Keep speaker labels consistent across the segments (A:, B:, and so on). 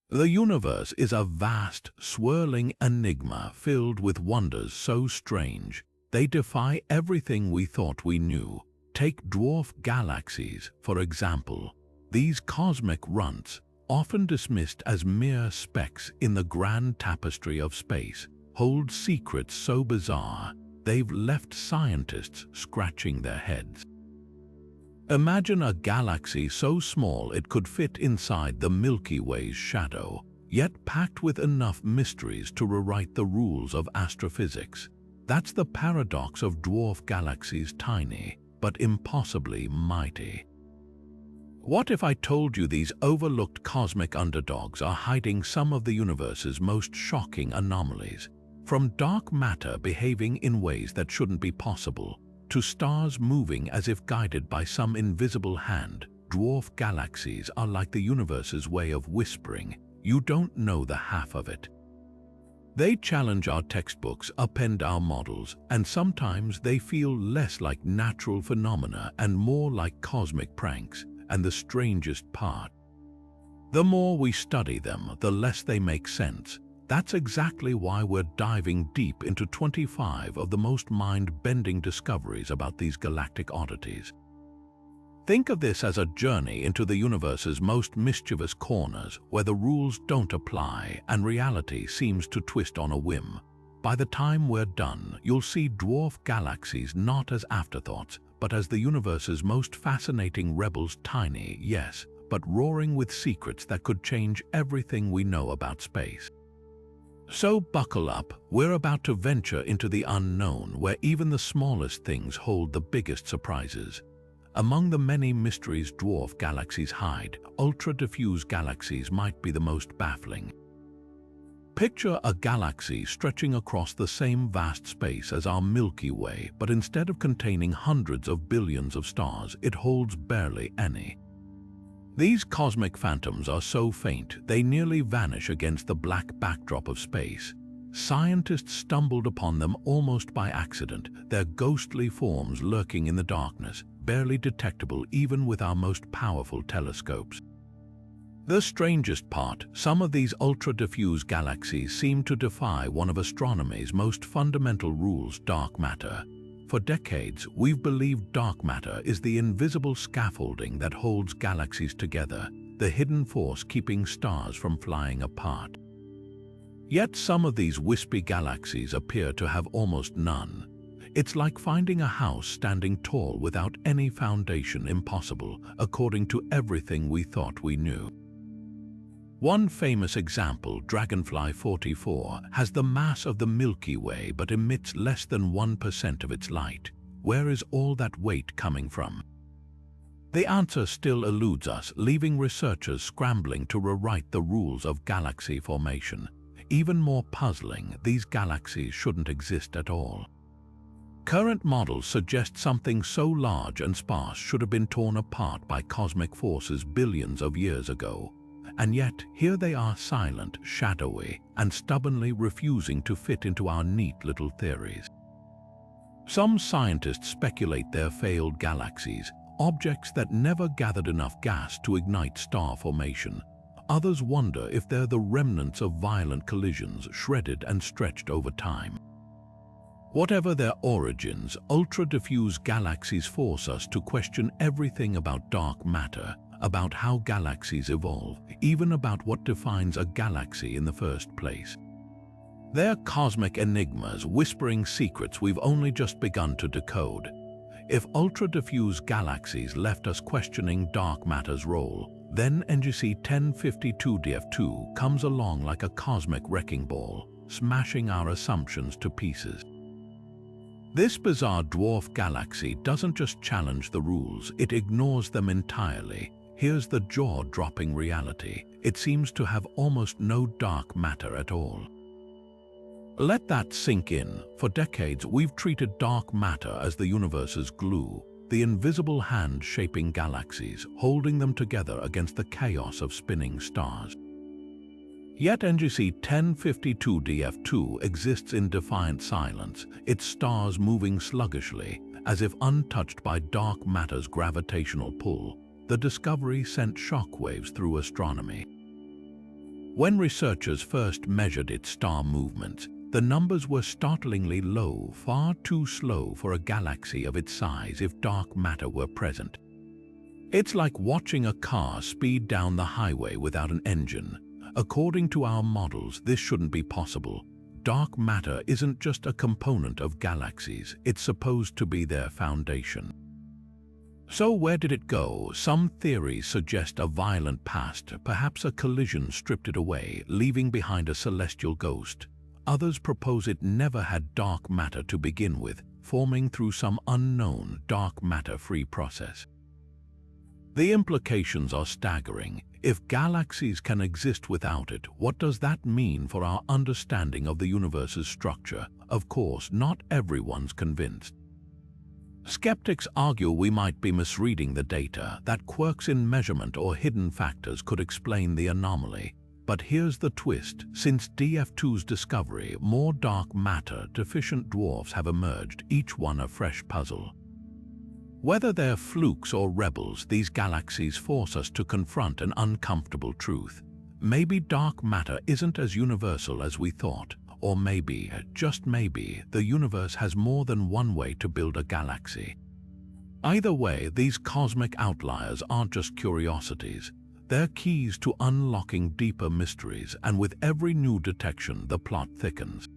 A: The universe is a vast, swirling enigma filled with wonders so strange, they defy everything we thought we knew. Take dwarf galaxies, for example. These cosmic runts, often dismissed as mere specks in the grand tapestry of space, hold secrets so bizarre, they've left scientists scratching their heads. Imagine a galaxy so small it could fit inside the Milky Way's shadow, yet packed with enough mysteries to rewrite the rules of astrophysics. That's the paradox of dwarf galaxies, tiny, but impossibly mighty. What if I told you these overlooked cosmic underdogs are hiding some of the universe's most shocking anomalies? From dark matter behaving in ways that shouldn't be possible, to stars moving as if guided by some invisible hand, dwarf galaxies are like the universe's way of whispering, "You don't know the half of it." They challenge our textbooks, upend our models, and sometimes they feel less like natural phenomena and more like cosmic pranks. And the strangest part, the more we study them, the less they make sense. That's exactly why we're diving deep into 25 of the most mind-bending discoveries about these galactic oddities. Think of this as a journey into the universe's most mischievous corners, where the rules don't apply and reality seems to twist on a whim. By the time we're done, you'll see dwarf galaxies not as afterthoughts, but as the universe's most fascinating rebels, tiny, yes, but roaring with secrets that could change everything we know about space. So buckle up, we're about to venture into the unknown, where even the smallest things hold the biggest surprises. Among the many mysteries dwarf galaxies hide, ultra-diffuse galaxies might be the most baffling. Picture a galaxy stretching across the same vast space as our Milky Way, but instead of containing hundreds of billions of stars, it holds barely any. These cosmic phantoms are so faint, they nearly vanish against the black backdrop of space. Scientists stumbled upon them almost by accident, their ghostly forms lurking in the darkness, barely detectable even with our most powerful telescopes. The strangest part, some of these ultra-diffuse galaxies seem to defy one of astronomy's most fundamental rules, dark matter. For decades, we've believed dark matter is the invisible scaffolding that holds galaxies together, the hidden force keeping stars from flying apart. Yet some of these wispy galaxies appear to have almost none. It's like finding a house standing tall without any foundation, impossible, according to everything we thought we knew. One famous example, Dragonfly 44, has the mass of the Milky Way but emits less than 1% of its light. Where is all that weight coming from? The answer still eludes us, leaving researchers scrambling to rewrite the rules of galaxy formation. Even more puzzling, these galaxies shouldn't exist at all. Current models suggest something so large and sparse should have been torn apart by cosmic forces billions of years ago. And yet, here they are, silent, shadowy, and stubbornly refusing to fit into our neat little theories. Some scientists speculate they're failed galaxies, objects that never gathered enough gas to ignite star formation. Others wonder if they're the remnants of violent collisions, shredded and stretched over time. Whatever their origins, ultra-diffuse galaxies force us to question everything about dark matter, about how galaxies evolve, even about what defines a galaxy in the first place. They're cosmic enigmas, whispering secrets we've only just begun to decode. If ultra-diffuse galaxies left us questioning dark matter's role, then NGC 1052 DF2 comes along like a cosmic wrecking ball, smashing our assumptions to pieces. This bizarre dwarf galaxy doesn't just challenge the rules, it ignores them entirely. Here's the jaw-dropping reality. It seems to have almost no dark matter at all. Let that sink in. For decades, we've treated dark matter as the universe's glue, the invisible hand shaping galaxies, holding them together against the chaos of spinning stars. Yet NGC 1052 DF2 exists in defiant silence, its stars moving sluggishly, as if untouched by dark matter's gravitational pull. The discovery sent shockwaves through astronomy. When researchers first measured its star movements, the numbers were startlingly low, far too slow for a galaxy of its size if dark matter were present. It's like watching a car speed down the highway without an engine. According to our models, this shouldn't be possible. Dark matter isn't just a component of galaxies, it's supposed to be their foundation. So where did it go? Some theories suggest a violent past, perhaps a collision stripped it away, leaving behind a celestial ghost. Others propose it never had dark matter to begin with, forming through some unknown dark matter-free process. The implications are staggering. If galaxies can exist without it, what does that mean for our understanding of the universe's structure? Of course, not everyone's convinced. Skeptics argue we might be misreading the data, that quirks in measurement or hidden factors could explain the anomaly. But here's the twist. Since DF2's discovery, more dark matter-deficient dwarfs have emerged, each one a fresh puzzle. Whether they're flukes or rebels, these galaxies force us to confront an uncomfortable truth. Maybe dark matter isn't as universal as we thought, or maybe, just maybe, the universe has more than one way to build a galaxy. Either way, these cosmic outliers aren't just curiosities. They're keys to unlocking deeper mysteries, and with every new detection, the plot thickens.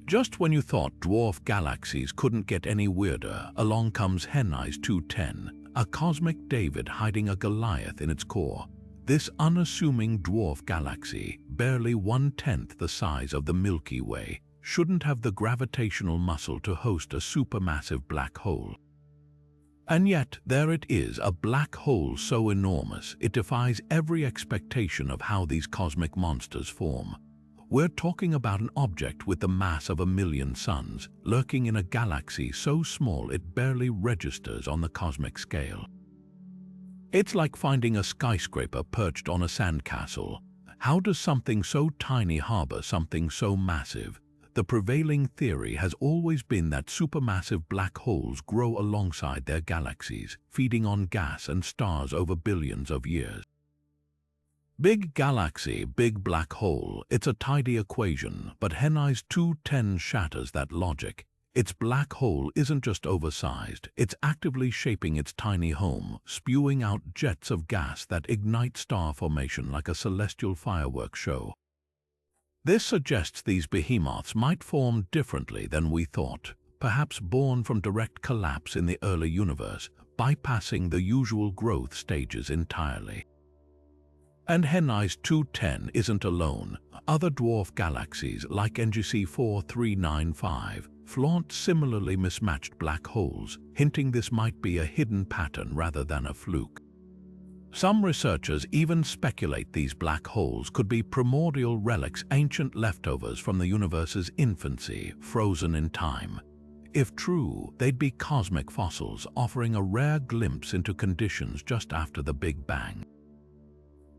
A: Just when you thought dwarf galaxies couldn't get any weirder, along comes Hennies 210, a cosmic David hiding a Goliath in its core. This unassuming dwarf galaxy, barely 1/10 the size of the Milky Way, shouldn't have the gravitational muscle to host a supermassive black hole. And yet, there it is, a black hole so enormous, it defies every expectation of how these cosmic monsters form. We're talking about an object with the mass of 1,000,000 suns, lurking in a galaxy so small it barely registers on the cosmic scale. It's like finding a skyscraper perched on a sandcastle. How does something so tiny harbor something so massive? The prevailing theory has always been that supermassive black holes grow alongside their galaxies, feeding on gas and stars over billions of years. Big galaxy, big black hole, it's a tidy equation, but Hennies 210 shatters that logic. Its black hole isn't just oversized, it's actively shaping its tiny home, spewing out jets of gas that ignite star formation like a celestial fireworks show. This suggests these behemoths might form differently than we thought, perhaps born from direct collapse in the early universe, bypassing the usual growth stages entirely. And Hennies 210 isn't alone. Other dwarf galaxies, like NGC 4395, flaunt similarly mismatched black holes, hinting this might be a hidden pattern rather than a fluke. Some researchers even speculate these black holes could be primordial relics, ancient leftovers from the universe's infancy, frozen in time. If true, they'd be cosmic fossils, offering a rare glimpse into conditions just after the Big Bang.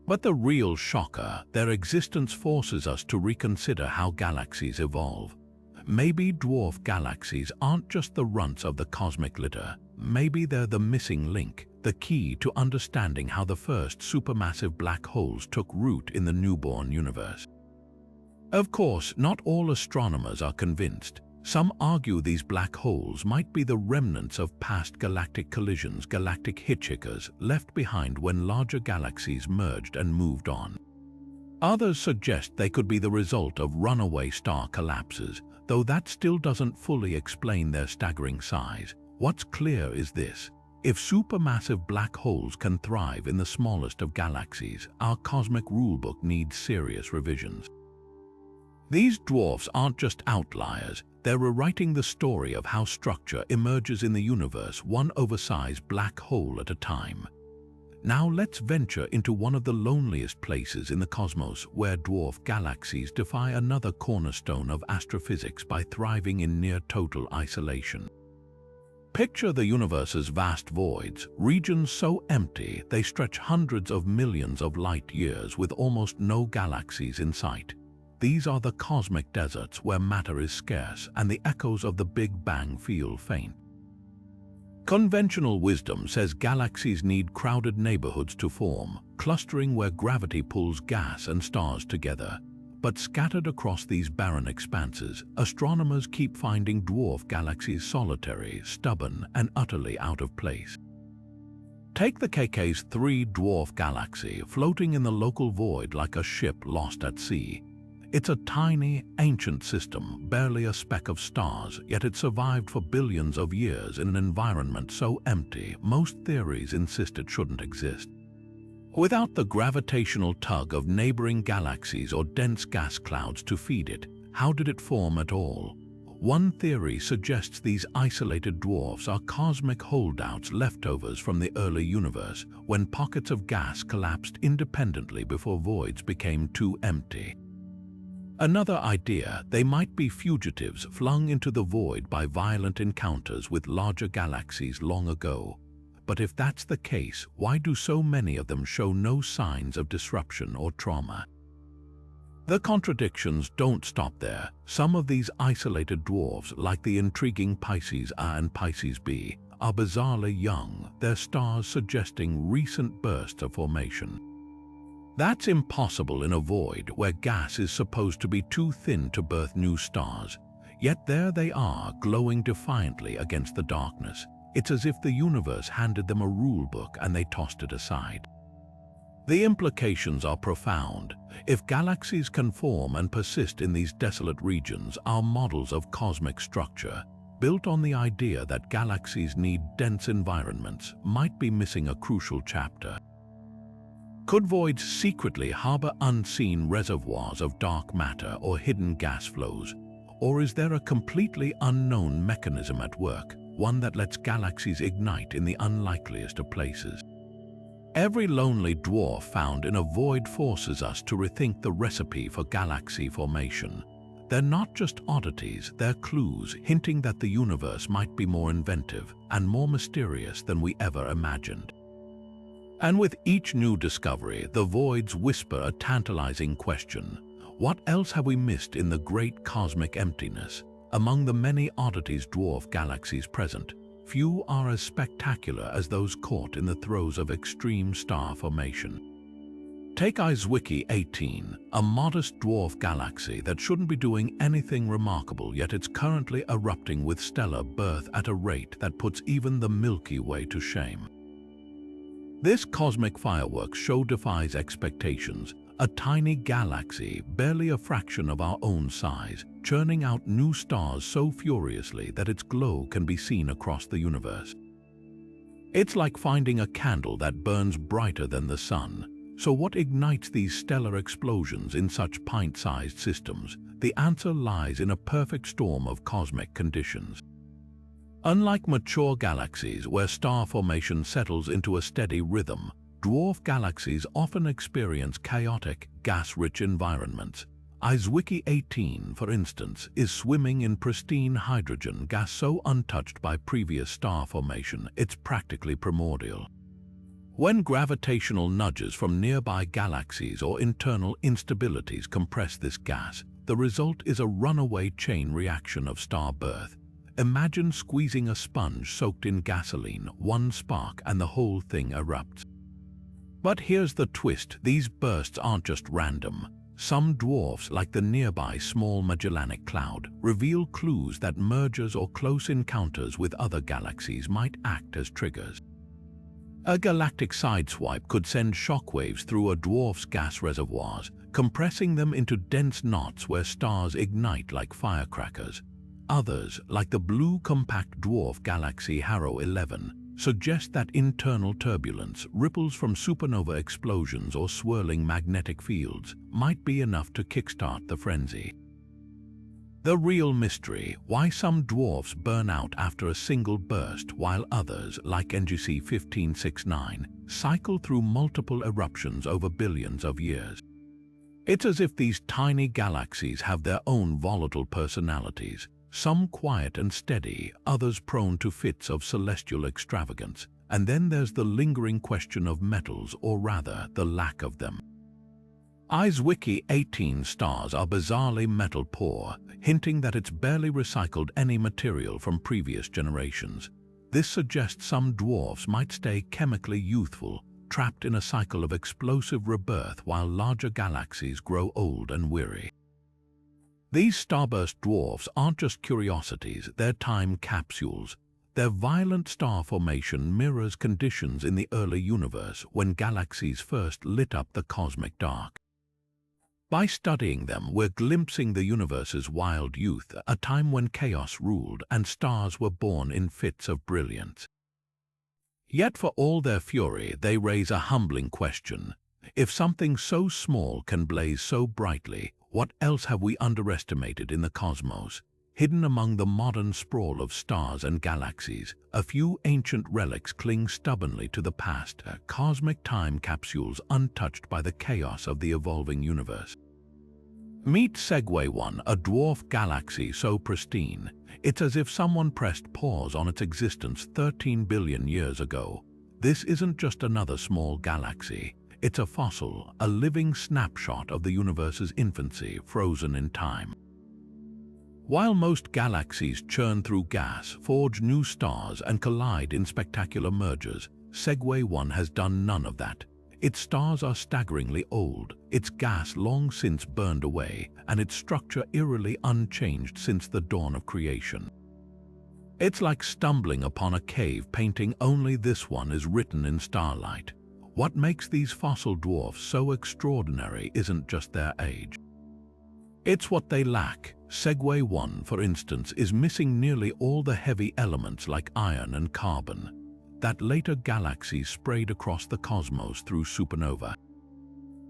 A: But the real shocker, their existence forces us to reconsider how galaxies evolve. Maybe dwarf galaxies aren't just the runts of the cosmic litter. Maybe they're the missing link, the key to understanding how the first supermassive black holes took root in the newborn universe. Of course, not all astronomers are convinced. Some argue these black holes might be the remnants of past galactic collisions, galactic hitchhikers left behind when larger galaxies merged and moved on. Others suggest they could be the result of runaway star collapses, though that still doesn't fully explain their staggering size. What's clear is this: if supermassive black holes can thrive in the smallest of galaxies, our cosmic rulebook needs serious revisions. These dwarfs aren't just outliers, they're rewriting the story of how structure emerges in the universe, one oversized black hole at a time. Now let's venture into one of the loneliest places in the cosmos, where dwarf galaxies defy another cornerstone of astrophysics by thriving in near-total isolation. Picture the universe's vast voids, regions so empty they stretch hundreds of millions of light-years with almost no galaxies in sight. These are the cosmic deserts where matter is scarce and the echoes of the Big Bang feel faint. Conventional wisdom says galaxies need crowded neighborhoods to form, clustering where gravity pulls gas and stars together. But scattered across these barren expanses, astronomers keep finding dwarf galaxies solitary, stubborn, and utterly out of place. Take the KK's 3 Dwarf Galaxy, floating in the local void like a ship lost at sea. It's a tiny, ancient system, barely a speck of stars, yet it survived for billions of years in an environment so empty most theories insist it shouldn't exist. Without the gravitational tug of neighboring galaxies or dense gas clouds to feed it, how did it form at all? One theory suggests these isolated dwarfs are cosmic holdouts, leftovers from the early universe, when pockets of gas collapsed independently before voids became too empty. Another idea, they might be fugitives flung into the void by violent encounters with larger galaxies long ago. But if that's the case, why do so many of them show no signs of disruption or trauma? The contradictions don't stop there. Some of these isolated dwarfs, like the intriguing Pisces A and Pisces B, are bizarrely young, their stars suggesting recent bursts of formation. That's impossible in a void where gas is supposed to be too thin to birth new stars. Yet there they are, glowing defiantly against the darkness. It's as if the universe handed them a rule book and they tossed it aside. The implications are profound. If galaxies can form and persist in these desolate regions, our models of cosmic structure, built on the idea that galaxies need dense environments, might be missing a crucial chapter. Could voids secretly harbor unseen reservoirs of dark matter or hidden gas flows? Or is there a completely unknown mechanism at work, one that lets galaxies ignite in the unlikeliest of places? Every lonely dwarf found in a void forces us to rethink the recipe for galaxy formation. They're not just oddities, they're clues hinting that the universe might be more inventive and more mysterious than we ever imagined. And with each new discovery, the voids whisper a tantalizing question. What else have we missed in the great cosmic emptiness? Among the many oddities dwarf galaxies present, few are as spectacular as those caught in the throes of extreme star formation. Take Zwicky 18, a modest dwarf galaxy that shouldn't be doing anything remarkable, yet it's currently erupting with stellar birth at a rate that puts even the Milky Way to shame. This cosmic fireworks show defies expectations, a tiny galaxy, barely a fraction of our own size, churning out new stars so furiously that its glow can be seen across the universe. It's like finding a candle that burns brighter than the sun. So what ignites these stellar explosions in such pint-sized systems? The answer lies in a perfect storm of cosmic conditions. Unlike mature galaxies where star formation settles into a steady rhythm, dwarf galaxies often experience chaotic, gas-rich environments. Zwicky 18, for instance, is swimming in pristine hydrogen gas so untouched by previous star formation it's practically primordial. When gravitational nudges from nearby galaxies or internal instabilities compress this gas, the result is a runaway chain reaction of star birth. Imagine squeezing a sponge soaked in gasoline, one spark and the whole thing erupts. But here's the twist, these bursts aren't just random. Some dwarfs, like the nearby Small Magellanic Cloud, reveal clues that mergers or close encounters with other galaxies might act as triggers. A galactic sideswipe could send shockwaves through a dwarf's gas reservoirs, compressing them into dense knots where stars ignite like firecrackers. Others, like the blue compact dwarf galaxy Harrow 11, suggest that internal turbulence, ripples from supernova explosions or swirling magnetic fields, might be enough to kickstart the frenzy. The real mystery, why some dwarfs burn out after a single burst while others, like NGC 1569, cycle through multiple eruptions over billions of years. It's as if these tiny galaxies have their own volatile personalities, some quiet and steady, others prone to fits of celestial extravagance. And then there's the lingering question of metals, or rather, the lack of them. Zwicky 18 stars are bizarrely metal poor, hinting that it's barely recycled any material from previous generations. This suggests some dwarfs might stay chemically youthful, trapped in a cycle of explosive rebirth while larger galaxies grow old and weary. These starburst dwarfs aren't just curiosities, they're time capsules. Their violent star formation mirrors conditions in the early universe when galaxies first lit up the cosmic dark. By studying them, we're glimpsing the universe's wild youth, a time when chaos ruled and stars were born in fits of brilliance. Yet for all their fury, they raise a humbling question. If something so small can blaze so brightly, what else have we underestimated in the cosmos? Hidden among the modern sprawl of stars and galaxies, a few ancient relics cling stubbornly to the past, cosmic time capsules untouched by the chaos of the evolving universe. Meet Segway 1, a dwarf galaxy so pristine, it's as if someone pressed pause on its existence 13 billion years ago. This isn't just another small galaxy. It's a fossil, a living snapshot of the universe's infancy, frozen in time. While most galaxies churn through gas, forge new stars, and collide in spectacular mergers, Segway 1 has done none of that. Its stars are staggeringly old, its gas long since burned away, and its structure eerily unchanged since the dawn of creation. It's like stumbling upon a cave painting, only this one is written in starlight. What makes these fossil dwarfs so extraordinary isn't just their age. It's what they lack. Segway 1, for instance, is missing nearly all the heavy elements like iron and carbon that later galaxies sprayed across the cosmos through supernova.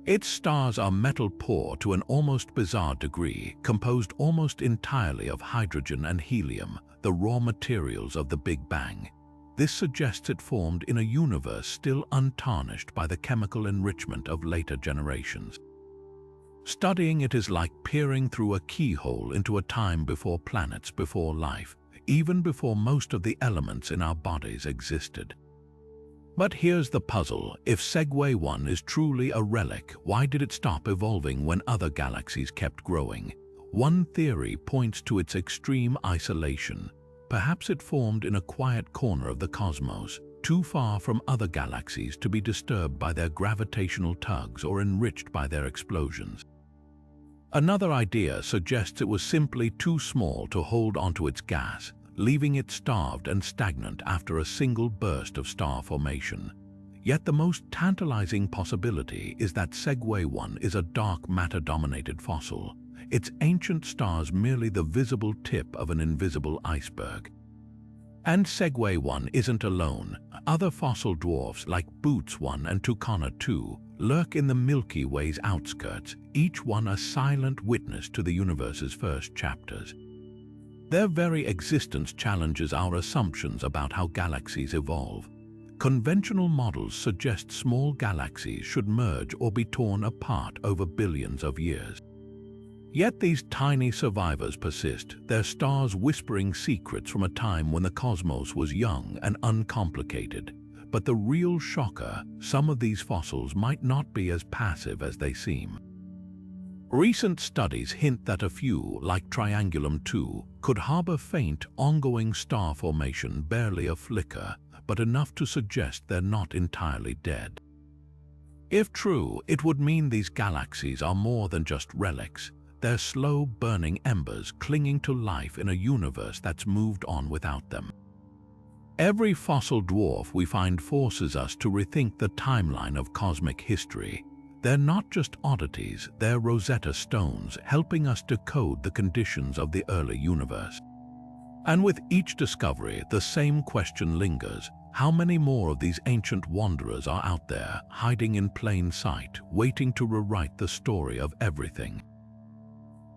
A: Its stars are metal poor to an almost bizarre degree, composed almost entirely of hydrogen and helium, the raw materials of the Big Bang. This suggests it formed in a universe still untarnished by the chemical enrichment of later generations. Studying it is like peering through a keyhole into a time before planets, before life, even before most of the elements in our bodies existed. But here's the puzzle. If Segway 1 is truly a relic, why did it stop evolving when other galaxies kept growing? One theory points to its extreme isolation. Perhaps it formed in a quiet corner of the cosmos, too far from other galaxies to be disturbed by their gravitational tugs or enriched by their explosions. Another idea suggests it was simply too small to hold onto its gas, leaving it starved and stagnant after a single burst of star formation. Yet the most tantalizing possibility is that Segway 1 is a dark matter-dominated fossil, its ancient stars merely the visible tip of an invisible iceberg. And Segway 1 isn't alone. Other fossil dwarfs like Boots 1 and Tucana 2 lurk in the Milky Way's outskirts, each one a silent witness to the universe's first chapters. Their very existence challenges our assumptions about how galaxies evolve. Conventional models suggest small galaxies should merge or be torn apart over billions of years. Yet these tiny survivors persist, their stars whispering secrets from a time when the cosmos was young and uncomplicated. But the real shocker, some of these fossils might not be as passive as they seem. Recent studies hint that a few, like Triangulum 2, could harbor faint, ongoing star formation, barely a flicker, but enough to suggest they're not entirely dead. If true, it would mean these galaxies are more than just relics. They're slow-burning embers clinging to life in a universe that's moved on without them. Every fossil dwarf we find forces us to rethink the timeline of cosmic history. They're not just oddities, they're Rosetta Stones, helping us decode the conditions of the early universe. And with each discovery, the same question lingers. How many more of these ancient wanderers are out there, hiding in plain sight, waiting to rewrite the story of everything?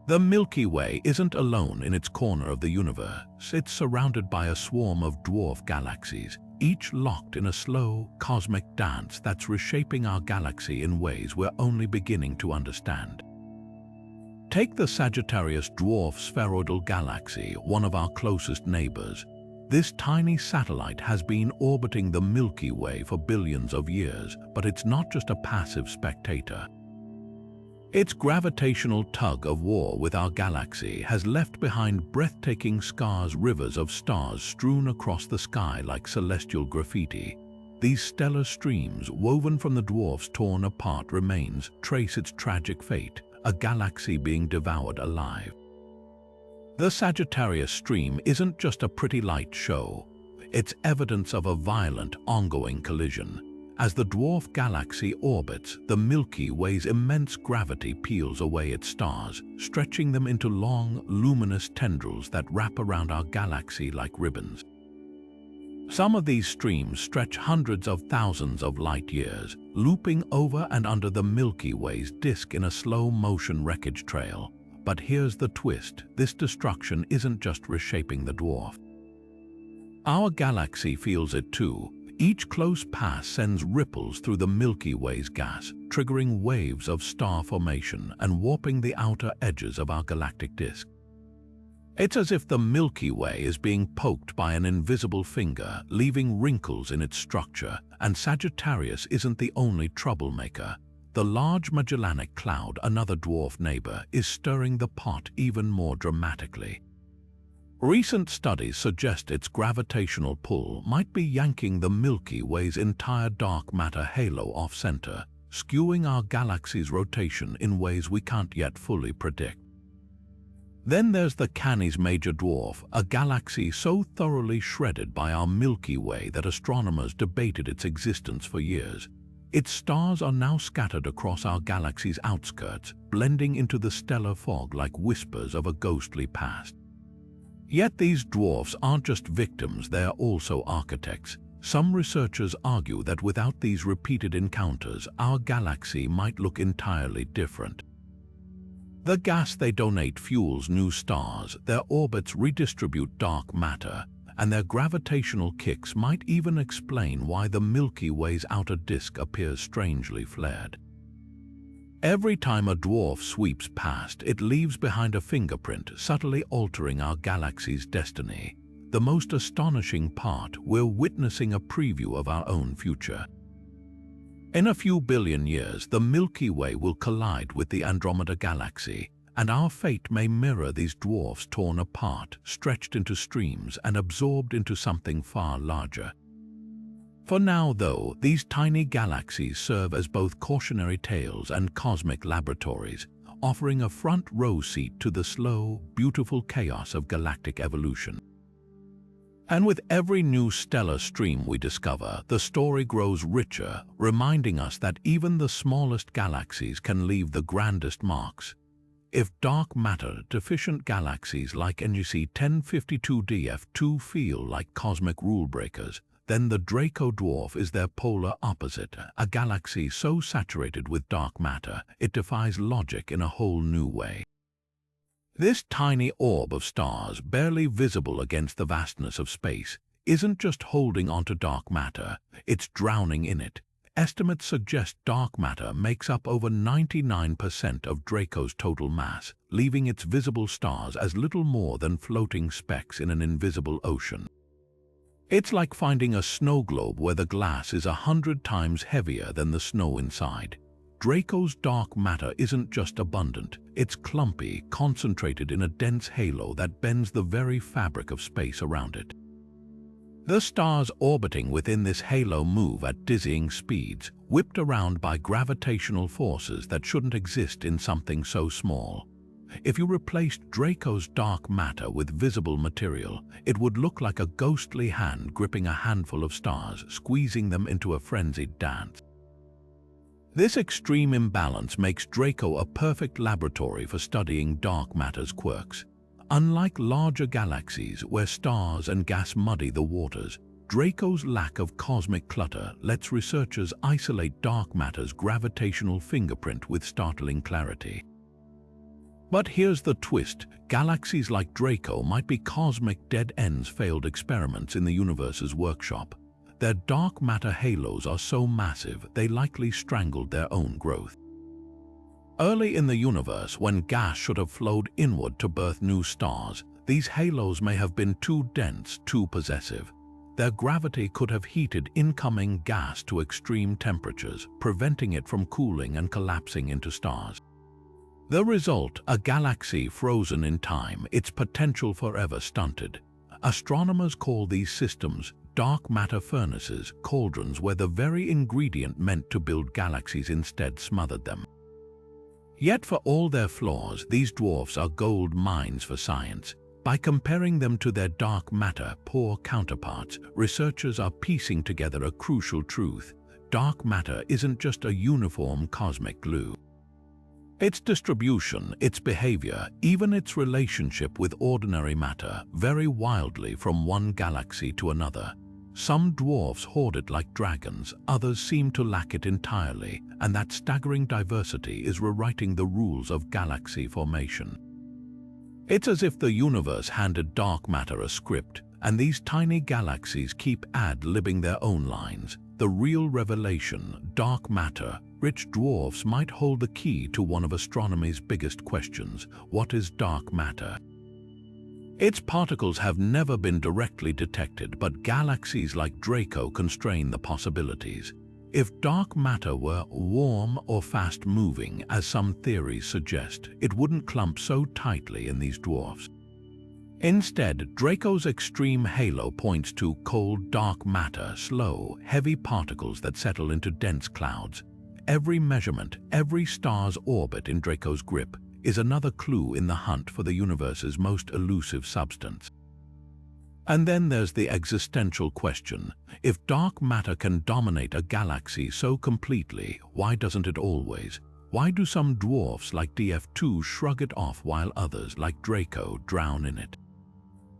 A: The Milky Way isn't alone in its corner of the universe. It's surrounded by a swarm of dwarf galaxies, each locked in a slow, cosmic dance that's reshaping our galaxy in ways we're only beginning to understand. Take the Sagittarius dwarf spheroidal galaxy, one of our closest neighbors. This tiny satellite has been orbiting the Milky Way for billions of years, but it's not just a passive spectator. Its gravitational tug-of-war with our galaxy has left behind breathtaking scars, rivers of stars strewn across the sky like celestial graffiti. These stellar streams, woven from the dwarfs' torn apart remains, trace its tragic fate, a galaxy being devoured alive. The Sagittarius stream isn't just a pretty light show. It's evidence of a violent, ongoing collision. As the dwarf galaxy orbits, the Milky Way's immense gravity peels away its stars, stretching them into long, luminous tendrils that wrap around our galaxy like ribbons. Some of these streams stretch hundreds of thousands of light years, looping over and under the Milky Way's disk in a slow-motion wreckage trail. But here's the twist: this destruction isn't just reshaping the dwarf. Our galaxy feels it too. Each close pass sends ripples through the Milky Way's gas, triggering waves of star formation and warping the outer edges of our galactic disk. It's as if the Milky Way is being poked by an invisible finger, leaving wrinkles in its structure, and Sagittarius isn't the only troublemaker. The Large Magellanic Cloud, another dwarf neighbor, is stirring the pot even more dramatically. Recent studies suggest its gravitational pull might be yanking the Milky Way's entire dark matter halo off-center, skewing our galaxy's rotation in ways we can't yet fully predict. Then there's the Canis Major Dwarf, a galaxy so thoroughly shredded by our Milky Way that astronomers debated its existence for years. Its stars are now scattered across our galaxy's outskirts, blending into the stellar fog like whispers of a ghostly past. Yet these dwarfs aren't just victims, they're also architects. Some researchers argue that without these repeated encounters, our galaxy might look entirely different. The gas they donate fuels new stars, their orbits redistribute dark matter, and their gravitational kicks might even explain why the Milky Way's outer disk appears strangely flared. Every time a dwarf sweeps past, it leaves behind a fingerprint, subtly altering our galaxy's destiny. The most astonishing part, we're witnessing a preview of our own future. In a few billion years, the Milky Way will collide with the Andromeda Galaxy, and our fate may mirror these dwarfs torn apart, stretched into streams, and absorbed into something far larger. For now, though, these tiny galaxies serve as both cautionary tales and cosmic laboratories, offering a front-row seat to the slow, beautiful chaos of galactic evolution. And with every new stellar stream we discover, the story grows richer, reminding us that even the smallest galaxies can leave the grandest marks. If dark matter-deficient galaxies like NGC 1052 feel like cosmic rule-breakers, then the Draco Dwarf is their polar opposite, a galaxy so saturated with dark matter it defies logic in a whole new way. This tiny orb of stars, barely visible against the vastness of space, isn't just holding onto dark matter, it's drowning in it. Estimates suggest dark matter makes up over 99% of Draco's total mass, leaving its visible stars as little more than floating specks in an invisible ocean. It's like finding a snow globe where the glass is 100 times heavier than the snow inside. Draco's dark matter isn't just abundant, it's clumpy, concentrated in a dense halo that bends the very fabric of space around it. The stars orbiting within this halo move at dizzying speeds, whipped around by gravitational forces that shouldn't exist in something so small. If you replaced Draco's dark matter with visible material, it would look like a ghostly hand gripping a handful of stars, squeezing them into a frenzied dance. This extreme imbalance makes Draco a perfect laboratory for studying dark matter's quirks. Unlike larger galaxies where stars and gas muddy the waters, Draco's lack of cosmic clutter lets researchers isolate dark matter's gravitational fingerprint with startling clarity. But here's the twist: galaxies like Draco might be cosmic dead ends, failed experiments in the universe's workshop. Their dark matter halos are so massive they likely strangled their own growth. Early in the universe, when gas should have flowed inward to birth new stars, these halos may have been too dense, too possessive. Their gravity could have heated incoming gas to extreme temperatures, preventing it from cooling and collapsing into stars. The result, a galaxy frozen in time, its potential forever stunted. Astronomers call these systems dark matter furnaces, cauldrons where the very ingredient meant to build galaxies instead smothered them. Yet for all their flaws, these dwarfs are gold mines for science. By comparing them to their dark matter-poor counterparts, researchers are piecing together a crucial truth. Dark matter isn't just a uniform cosmic glue. Its distribution, its behavior, even its relationship with ordinary matter vary wildly from one galaxy to another. Some dwarfs hoard it like dragons, others seem to lack it entirely, and that staggering diversity is rewriting the rules of galaxy formation. It's as if the universe handed dark matter a script, and these tiny galaxies keep ad-libbing their own lines. The real revelation, dark matter, rich dwarfs might hold the key to one of astronomy's biggest questions: what is dark matter? Its particles have never been directly detected, but galaxies like Draco constrain the possibilities. If dark matter were warm or fast-moving, as some theories suggest, it wouldn't clump so tightly in these dwarfs. Instead, Draco's extreme halo points to cold dark matter, slow, heavy particles that settle into dense clouds. Every measurement, every star's orbit in Draco's grip, is another clue in the hunt for the universe's most elusive substance. And then there's the existential question. If dark matter can dominate a galaxy so completely, why doesn't it always? Why do some dwarfs like DF2 shrug it off while others, like Draco, drown in it?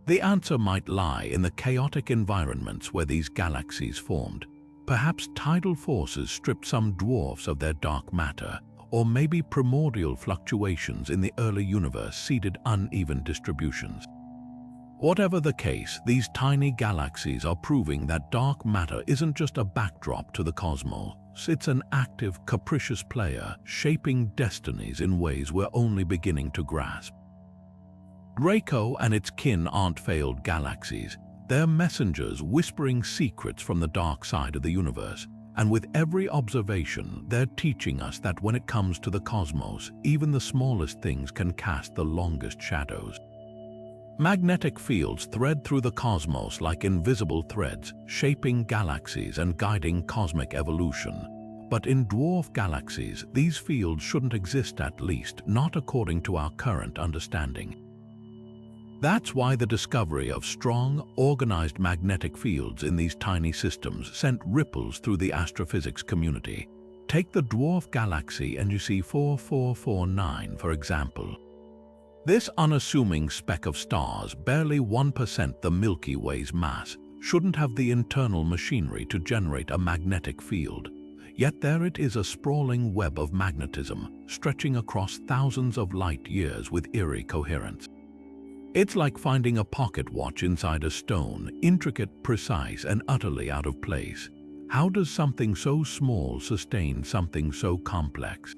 A: The answer might lie in the chaotic environments where these galaxies formed. Perhaps tidal forces stripped some dwarfs of their dark matter, or maybe primordial fluctuations in the early universe seeded uneven distributions. Whatever the case, these tiny galaxies are proving that dark matter isn't just a backdrop to the cosmos. It's an active, capricious player, shaping destinies in ways we're only beginning to grasp. Draco and its kin aren't failed galaxies. They're messengers whispering secrets from the dark side of the universe. And with every observation, they're teaching us that when it comes to the cosmos, even the smallest things can cast the longest shadows. Magnetic fields thread through the cosmos like invisible threads, shaping galaxies and guiding cosmic evolution. But in dwarf galaxies, these fields shouldn't exist, at least not according to our current understanding. That's why the discovery of strong, organized magnetic fields in these tiny systems sent ripples through the astrophysics community. Take the Dwarf Galaxy and you see 4449, for example. This unassuming speck of stars, barely 1% the Milky Way's mass, shouldn't have the internal machinery to generate a magnetic field. Yet there it is, a sprawling web of magnetism, stretching across thousands of light years with eerie coherence. It's like finding a pocket watch inside a stone, intricate, precise, and utterly out of place. How does something so small sustain something so complex?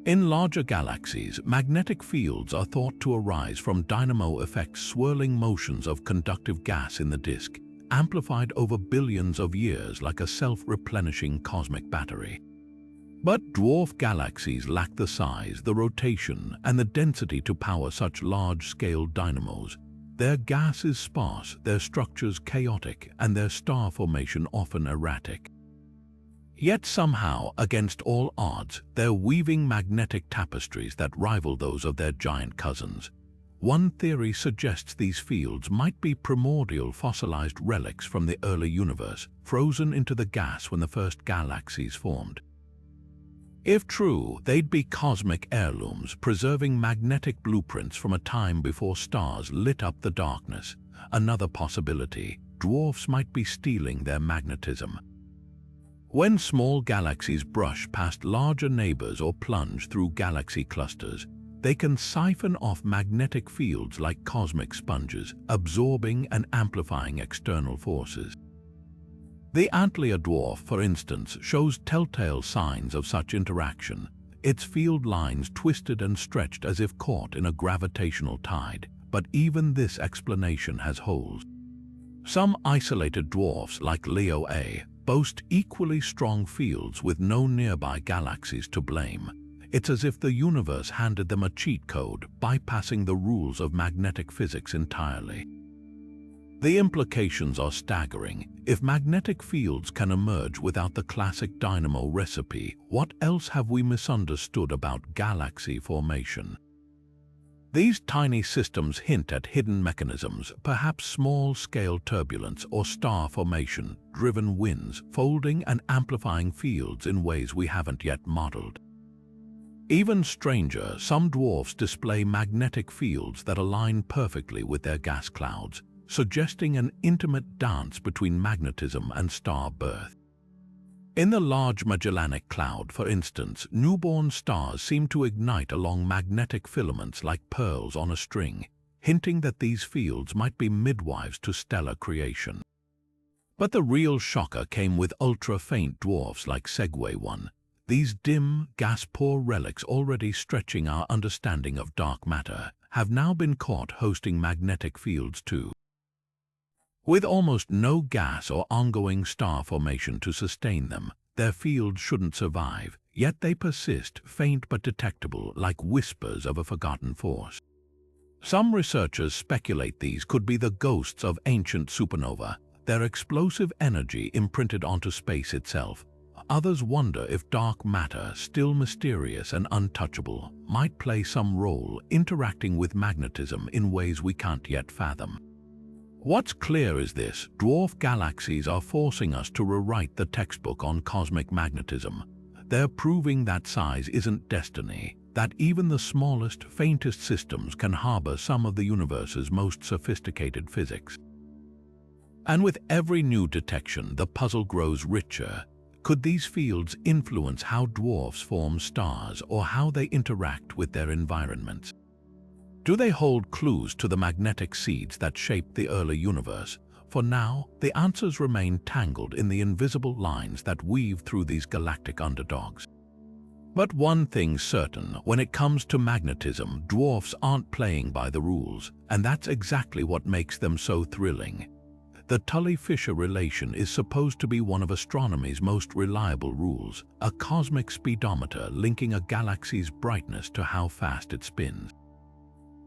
A: In larger galaxies, magnetic fields are thought to arise from dynamo effects, swirling motions of conductive gas in the disk, amplified over billions of years like a self-replenishing cosmic battery. But dwarf galaxies lack the size, the rotation, and the density to power such large-scale dynamos. Their gas is sparse, their structures chaotic, and their star formation often erratic. Yet somehow, against all odds, they're weaving magnetic tapestries that rival those of their giant cousins. One theory suggests these fields might be primordial fossilized relics from the early universe, frozen into the gas when the first galaxies formed. If true, they'd be cosmic heirlooms, preserving magnetic blueprints from a time before stars lit up the darkness. Another possibility, dwarfs might be stealing their magnetism. When small galaxies brush past larger neighbors or plunge through galaxy clusters, they can siphon off magnetic fields like cosmic sponges, absorbing and amplifying external forces. The Antlion dwarf, for instance, shows telltale signs of such interaction, its field lines twisted and stretched as if caught in a gravitational tide. But even this explanation has holes. Some isolated dwarfs, like Leo A, boast equally strong fields with no nearby galaxies to blame. It's as if the universe handed them a cheat code, bypassing the rules of magnetic physics entirely. The implications are staggering. If magnetic fields can emerge without the classic dynamo recipe, what else have we misunderstood about galaxy formation? These tiny systems hint at hidden mechanisms, perhaps small-scale turbulence or star formation, driven winds, folding and amplifying fields in ways we haven't yet modeled. Even stranger, some dwarfs display magnetic fields that align perfectly with their gas clouds, suggesting an intimate dance between magnetism and star birth. In the Large Magellanic Cloud, for instance, newborn stars seem to ignite along magnetic filaments like pearls on a string, hinting that these fields might be midwives to stellar creation. But the real shocker came with ultra-faint dwarfs like Segway 1. These dim, gas-poor relics, already stretching our understanding of dark matter, have now been caught hosting magnetic fields too. With almost no gas or ongoing star formation to sustain them, their fields shouldn't survive, yet they persist, faint but detectable, like whispers of a forgotten force. Some researchers speculate these could be the ghosts of ancient supernova, their explosive energy imprinted onto space itself. Others wonder if dark matter, still mysterious and untouchable, might play some role interacting with magnetism in ways we can't yet fathom. What's clear is this: dwarf galaxies are forcing us to rewrite the textbook on cosmic magnetism. They're proving that size isn't destiny, that even the smallest, faintest systems can harbor some of the universe's most sophisticated physics. And with every new detection, the puzzle grows richer. Could these fields influence how dwarfs form stars or how they interact with their environments? Do they hold clues to the magnetic seeds that shaped the early universe? For now, the answers remain tangled in the invisible lines that weave through these galactic underdogs. But one thing's certain: when it comes to magnetism, dwarfs aren't playing by the rules, and that's exactly what makes them so thrilling. The Tully-Fisher relation is supposed to be one of astronomy's most reliable rules, a cosmic speedometer linking a galaxy's brightness to how fast it spins.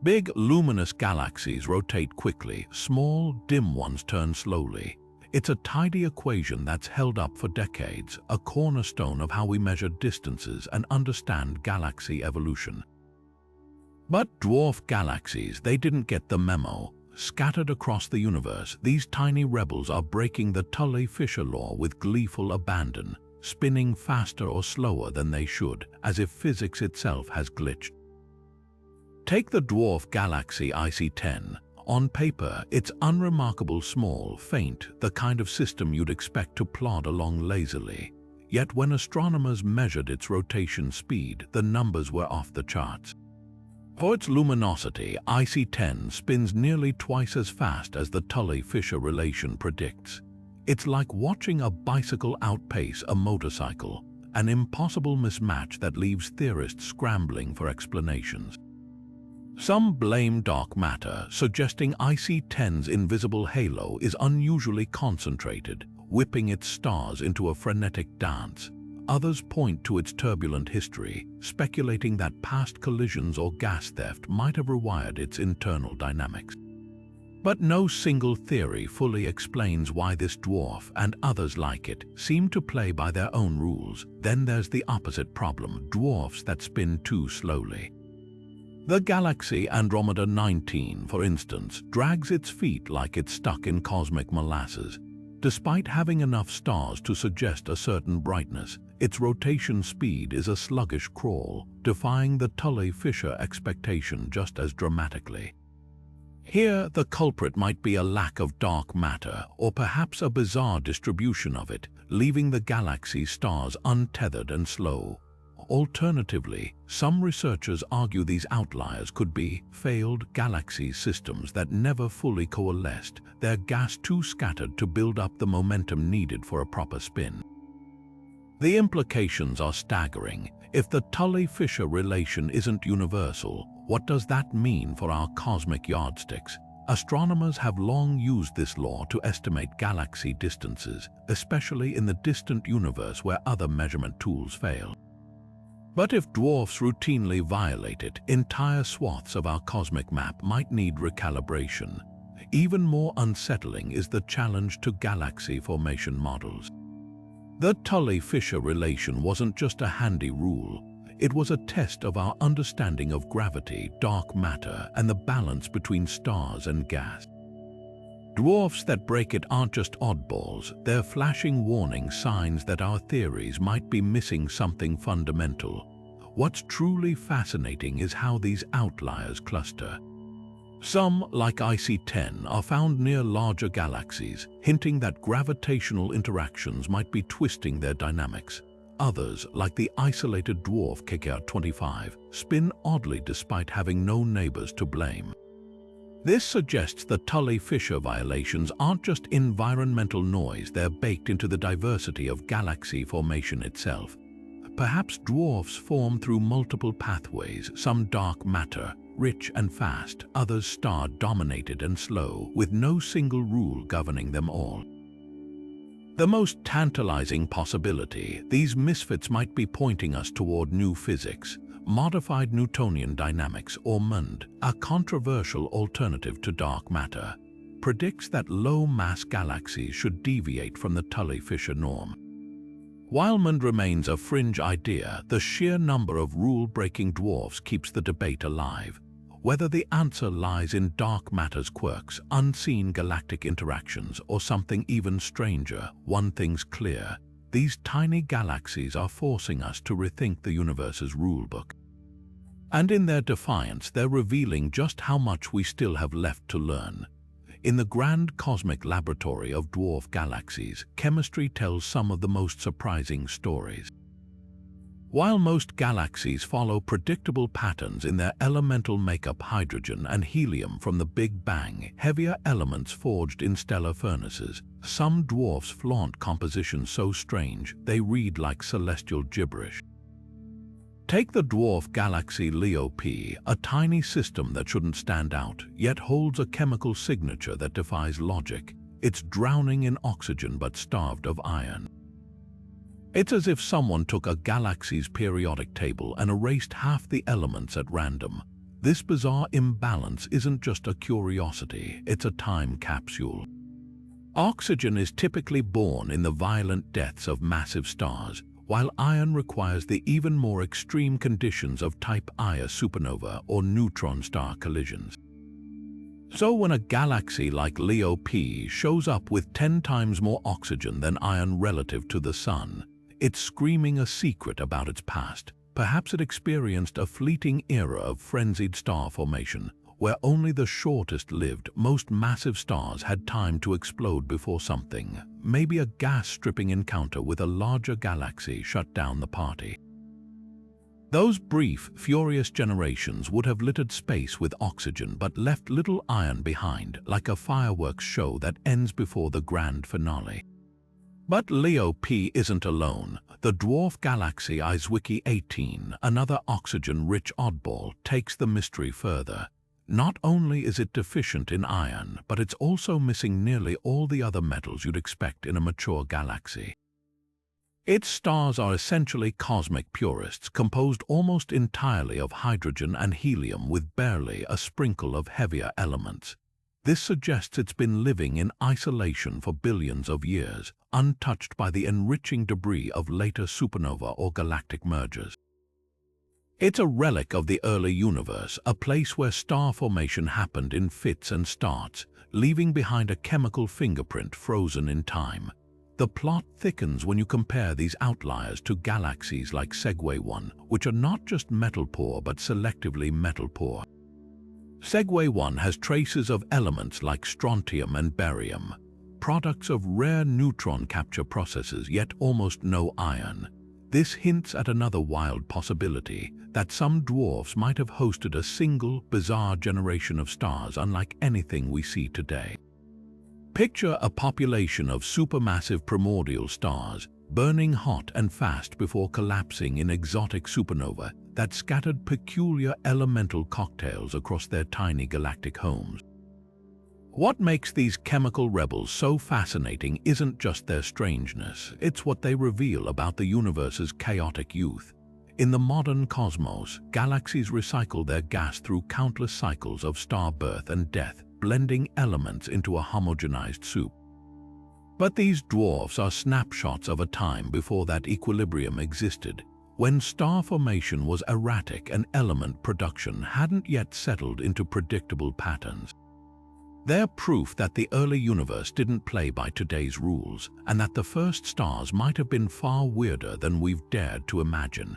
A: Big, luminous galaxies rotate quickly, small, dim ones turn slowly. It's a tidy equation that's held up for decades, a cornerstone of how we measure distances and understand galaxy evolution. But dwarf galaxies, they didn't get the memo. Scattered across the universe, these tiny rebels are breaking the Tully-Fisher law with gleeful abandon, spinning faster or slower than they should, as if physics itself has glitched. Take the dwarf galaxy IC10. On paper, it's unremarkable, small, faint, the kind of system you'd expect to plod along lazily. Yet when astronomers measured its rotation speed, the numbers were off the charts. For its luminosity, IC10 spins nearly twice as fast as the Tully-Fisher relation predicts. It's like watching a bicycle outpace a motorcycle, an impossible mismatch that leaves theorists scrambling for explanations. Some blame dark matter, suggesting IC10's invisible halo is unusually concentrated, whipping its stars into a frenetic dance. Others point to its turbulent history, speculating that past collisions or gas theft might have rewired its internal dynamics. But no single theory fully explains why this dwarf and others like it seem to play by their own rules. Then there's the opposite problem: dwarfs that spin too slowly. The galaxy Andromeda 19, for instance, drags its feet like it's stuck in cosmic molasses. Despite having enough stars to suggest a certain brightness, its rotation speed is a sluggish crawl, defying the Tully-Fisher expectation just as dramatically. Here, the culprit might be a lack of dark matter, or perhaps a bizarre distribution of it, leaving the galaxy's stars untethered and slow. Alternatively, some researchers argue these outliers could be failed galaxy systems that never fully coalesced, their gas too scattered to build up the momentum needed for a proper spin. The implications are staggering. If the Tully-Fisher relation isn't universal, what does that mean for our cosmic yardsticks? Astronomers have long used this law to estimate galaxy distances, especially in the distant universe where other measurement tools fail. But if dwarfs routinely violate it, entire swaths of our cosmic map might need recalibration. Even more unsettling is the challenge to galaxy formation models. The Tully-Fisher relation wasn't just a handy rule. It was a test of our understanding of gravity, dark matter, and the balance between stars and gas. Dwarfs that break it aren't just oddballs, they're flashing warning signs that our theories might be missing something fundamental. What's truly fascinating is how these outliers cluster. Some, like IC10, are found near larger galaxies, hinting that gravitational interactions might be twisting their dynamics. Others, like the isolated dwarf KK25, spin oddly despite having no neighbors to blame. This suggests that Tully-Fisher violations aren't just environmental noise, they're baked into the diversity of galaxy formation itself. Perhaps dwarfs form through multiple pathways, some dark matter, rich and fast, others star-dominated and slow, with no single rule governing them all. The most tantalizing possibility, these misfits might be pointing us toward new physics, modified Newtonian dynamics, or MUND, a controversial alternative to dark matter, predicts that low-mass galaxies should deviate from the Tully-Fisher norm. While MUND remains a fringe idea, the sheer number of rule-breaking dwarfs keeps the debate alive. Whether the answer lies in dark matter's quirks, unseen galactic interactions, or something even stranger, one thing's clear: these tiny galaxies are forcing us to rethink the universe's rulebook. And in their defiance, they're revealing just how much we still have left to learn. In the grand cosmic laboratory of dwarf galaxies, chemistry tells some of the most surprising stories. While most galaxies follow predictable patterns in their elemental makeup, hydrogen and helium from the Big Bang, heavier elements forged in stellar furnaces, some dwarfs flaunt compositions so strange they read like celestial gibberish. Take the dwarf galaxy Leo P, a tiny system that shouldn't stand out, yet holds a chemical signature that defies logic. It's drowning in oxygen but starved of iron. It's as if someone took a galaxy's periodic table and erased half the elements at random. This bizarre imbalance isn't just a curiosity, it's a time capsule. Oxygen is typically born in the violent deaths of massive stars, while iron requires the even more extreme conditions of type Ia supernova or neutron star collisions. So when a galaxy like Leo P shows up with 10 times more oxygen than iron relative to the Sun, it's screaming a secret about its past. Perhaps it experienced a fleeting era of frenzied star formation, where only the shortest-lived, most massive stars had time to explode before something, maybe a gas-stripping encounter with a larger galaxy, shut down the party. Those brief, furious generations would have littered space with oxygen but left little iron behind, like a fireworks show that ends before the grand finale. But Leo P isn't alone. The dwarf galaxy Zwicky 18, another oxygen-rich oddball, takes the mystery further. Not only is it deficient in iron, but it's also missing nearly all the other metals you'd expect in a mature galaxy. Its stars are essentially cosmic purists, composed almost entirely of hydrogen and helium with barely a sprinkle of heavier elements. This suggests it's been living in isolation for billions of years, untouched by the enriching debris of later supernova or galactic mergers. It's a relic of the early universe, a place where star formation happened in fits and starts, leaving behind a chemical fingerprint frozen in time. The plot thickens when you compare these outliers to galaxies like Segway 1, which are not just metal-poor but selectively metal-poor. Segway 1 has traces of elements like strontium and barium, products of rare neutron capture processes, yet almost no iron. This hints at another wild possibility, that some dwarfs might have hosted a single, bizarre generation of stars unlike anything we see today. Picture a population of supermassive primordial stars, burning hot and fast before collapsing in exotic supernova that scattered peculiar elemental cocktails across their tiny galactic homes. What makes these chemical rebels so fascinating isn't just their strangeness, it's what they reveal about the universe's chaotic youth. In the modern cosmos, galaxies recycle their gas through countless cycles of star birth and death, blending elements into a homogenized soup. But these dwarfs are snapshots of a time before that equilibrium existed, when star formation was erratic and element production hadn't yet settled into predictable patterns. They're proof that the early universe didn't play by today's rules, and that the first stars might have been far weirder than we've dared to imagine.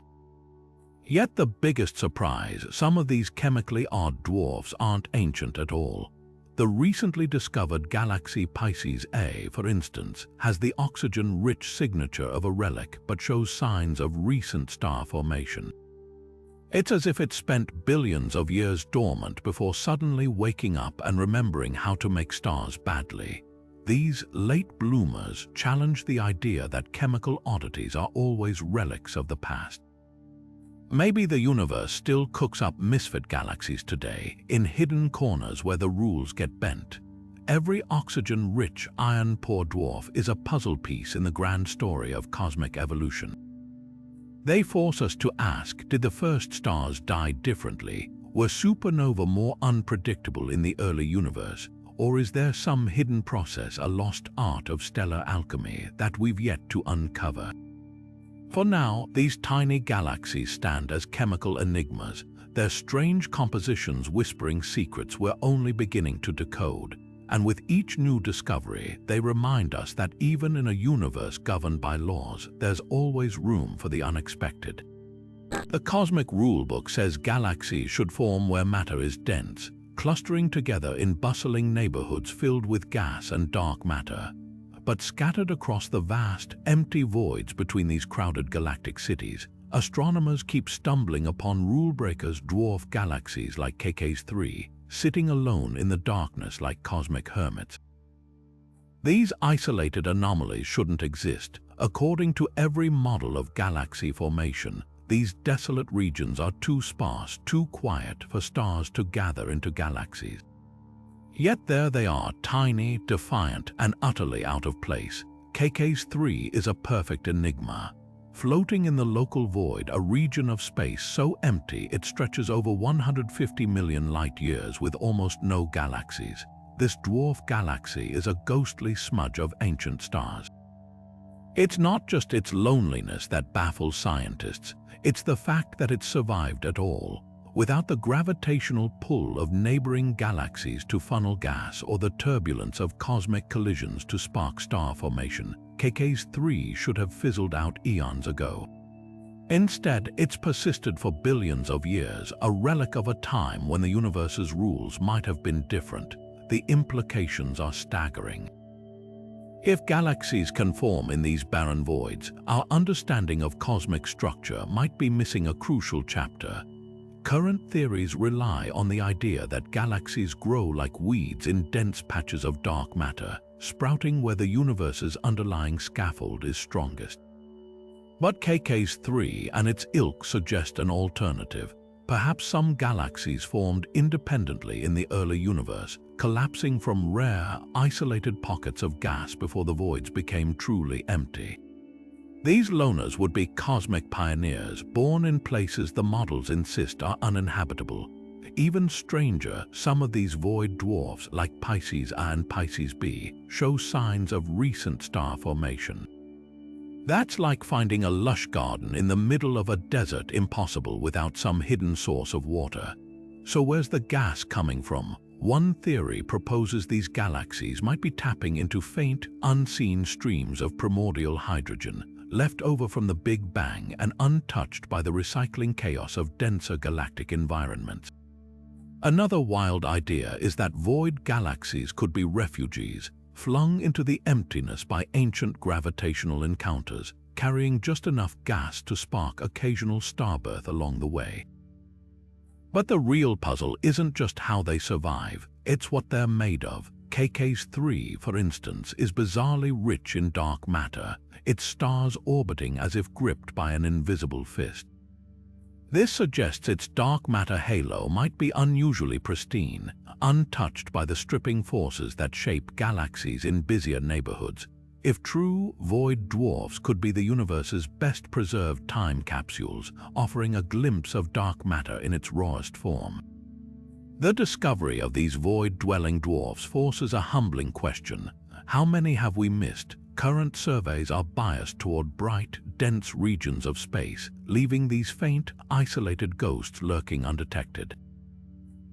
A: Yet the biggest surprise, some of these chemically odd dwarfs aren't ancient at all. The recently discovered galaxy Pisces A, for instance, has the oxygen-rich signature of a relic but shows signs of recent star formation. It's as if it spent billions of years dormant before suddenly waking up and remembering how to make stars badly. These late bloomers challenge the idea that chemical oddities are always relics of the past. Maybe the universe still cooks up misfit galaxies today, in hidden corners where the rules get bent. Every oxygen-rich, iron-poor dwarf is a puzzle piece in the grand story of cosmic evolution. They force us to ask, did the first stars die differently? Were supernovae more unpredictable in the early universe? Or is there some hidden process, a lost art of stellar alchemy that we've yet to uncover? For now, these tiny galaxies stand as chemical enigmas, their strange compositions whispering secrets we're only beginning to decode. And with each new discovery, they remind us that even in a universe governed by laws, there's always room for the unexpected. The cosmic rulebook says galaxies should form where matter is dense, clustering together in bustling neighborhoods filled with gas and dark matter. But scattered across the vast, empty voids between these crowded galactic cities, astronomers keep stumbling upon rule-breakers, dwarf galaxies like KK's 3, sitting alone in the darkness like cosmic hermits. These isolated anomalies shouldn't exist. According to every model of galaxy formation, these desolate regions are too sparse, too quiet for stars to gather into galaxies. Yet there they are, tiny, defiant, and utterly out of place. KK's 3 is a perfect enigma. Floating in the local void, a region of space so empty it stretches over 150 million light-years with almost no galaxies. This dwarf galaxy is a ghostly smudge of ancient stars. It's not just its loneliness that baffles scientists, it's the fact that it survived at all, without the gravitational pull of neighboring galaxies to funnel gas or the turbulence of cosmic collisions to spark star formation. KK's 3 should have fizzled out eons ago. Instead, it's persisted for billions of years, a relic of a time when the universe's rules might have been different. The implications are staggering. If galaxies can form in these barren voids, our understanding of cosmic structure might be missing a crucial chapter. Current theories rely on the idea that galaxies grow like weeds in dense patches of dark matter, sprouting where the universe's underlying scaffold is strongest. But KK's 3 and its ilk suggest an alternative. Perhaps some galaxies formed independently in the early universe, collapsing from rare, isolated pockets of gas before the voids became truly empty. These loners would be cosmic pioneers, born in places the models insist are uninhabitable. Even stranger, some of these void dwarfs, like Pisces A and Pisces B, show signs of recent star formation. That's like finding a lush garden in the middle of a desert impossible without some hidden source of water. So where's the gas coming from? One theory proposes these galaxies might be tapping into faint, unseen streams of primordial hydrogen, left over from the Big Bang and untouched by the recycling chaos of denser galactic environments. Another wild idea is that void galaxies could be refugees, flung into the emptiness by ancient gravitational encounters, carrying just enough gas to spark occasional starbirth along the way. But the real puzzle isn't just how they survive, it's what they're made of. KK's 3, for instance, is bizarrely rich in dark matter, its stars orbiting as if gripped by an invisible fist. This suggests its dark matter halo might be unusually pristine, untouched by the stripping forces that shape galaxies in busier neighborhoods. if true void dwarfs could be the universe's best-preserved time capsules, offering a glimpse of dark matter in its rawest form. The discovery of these void-dwelling dwarfs forces a humbling question. How many have we missed? Current surveys are biased toward bright, dense regions of space, leaving these faint, isolated ghosts lurking undetected.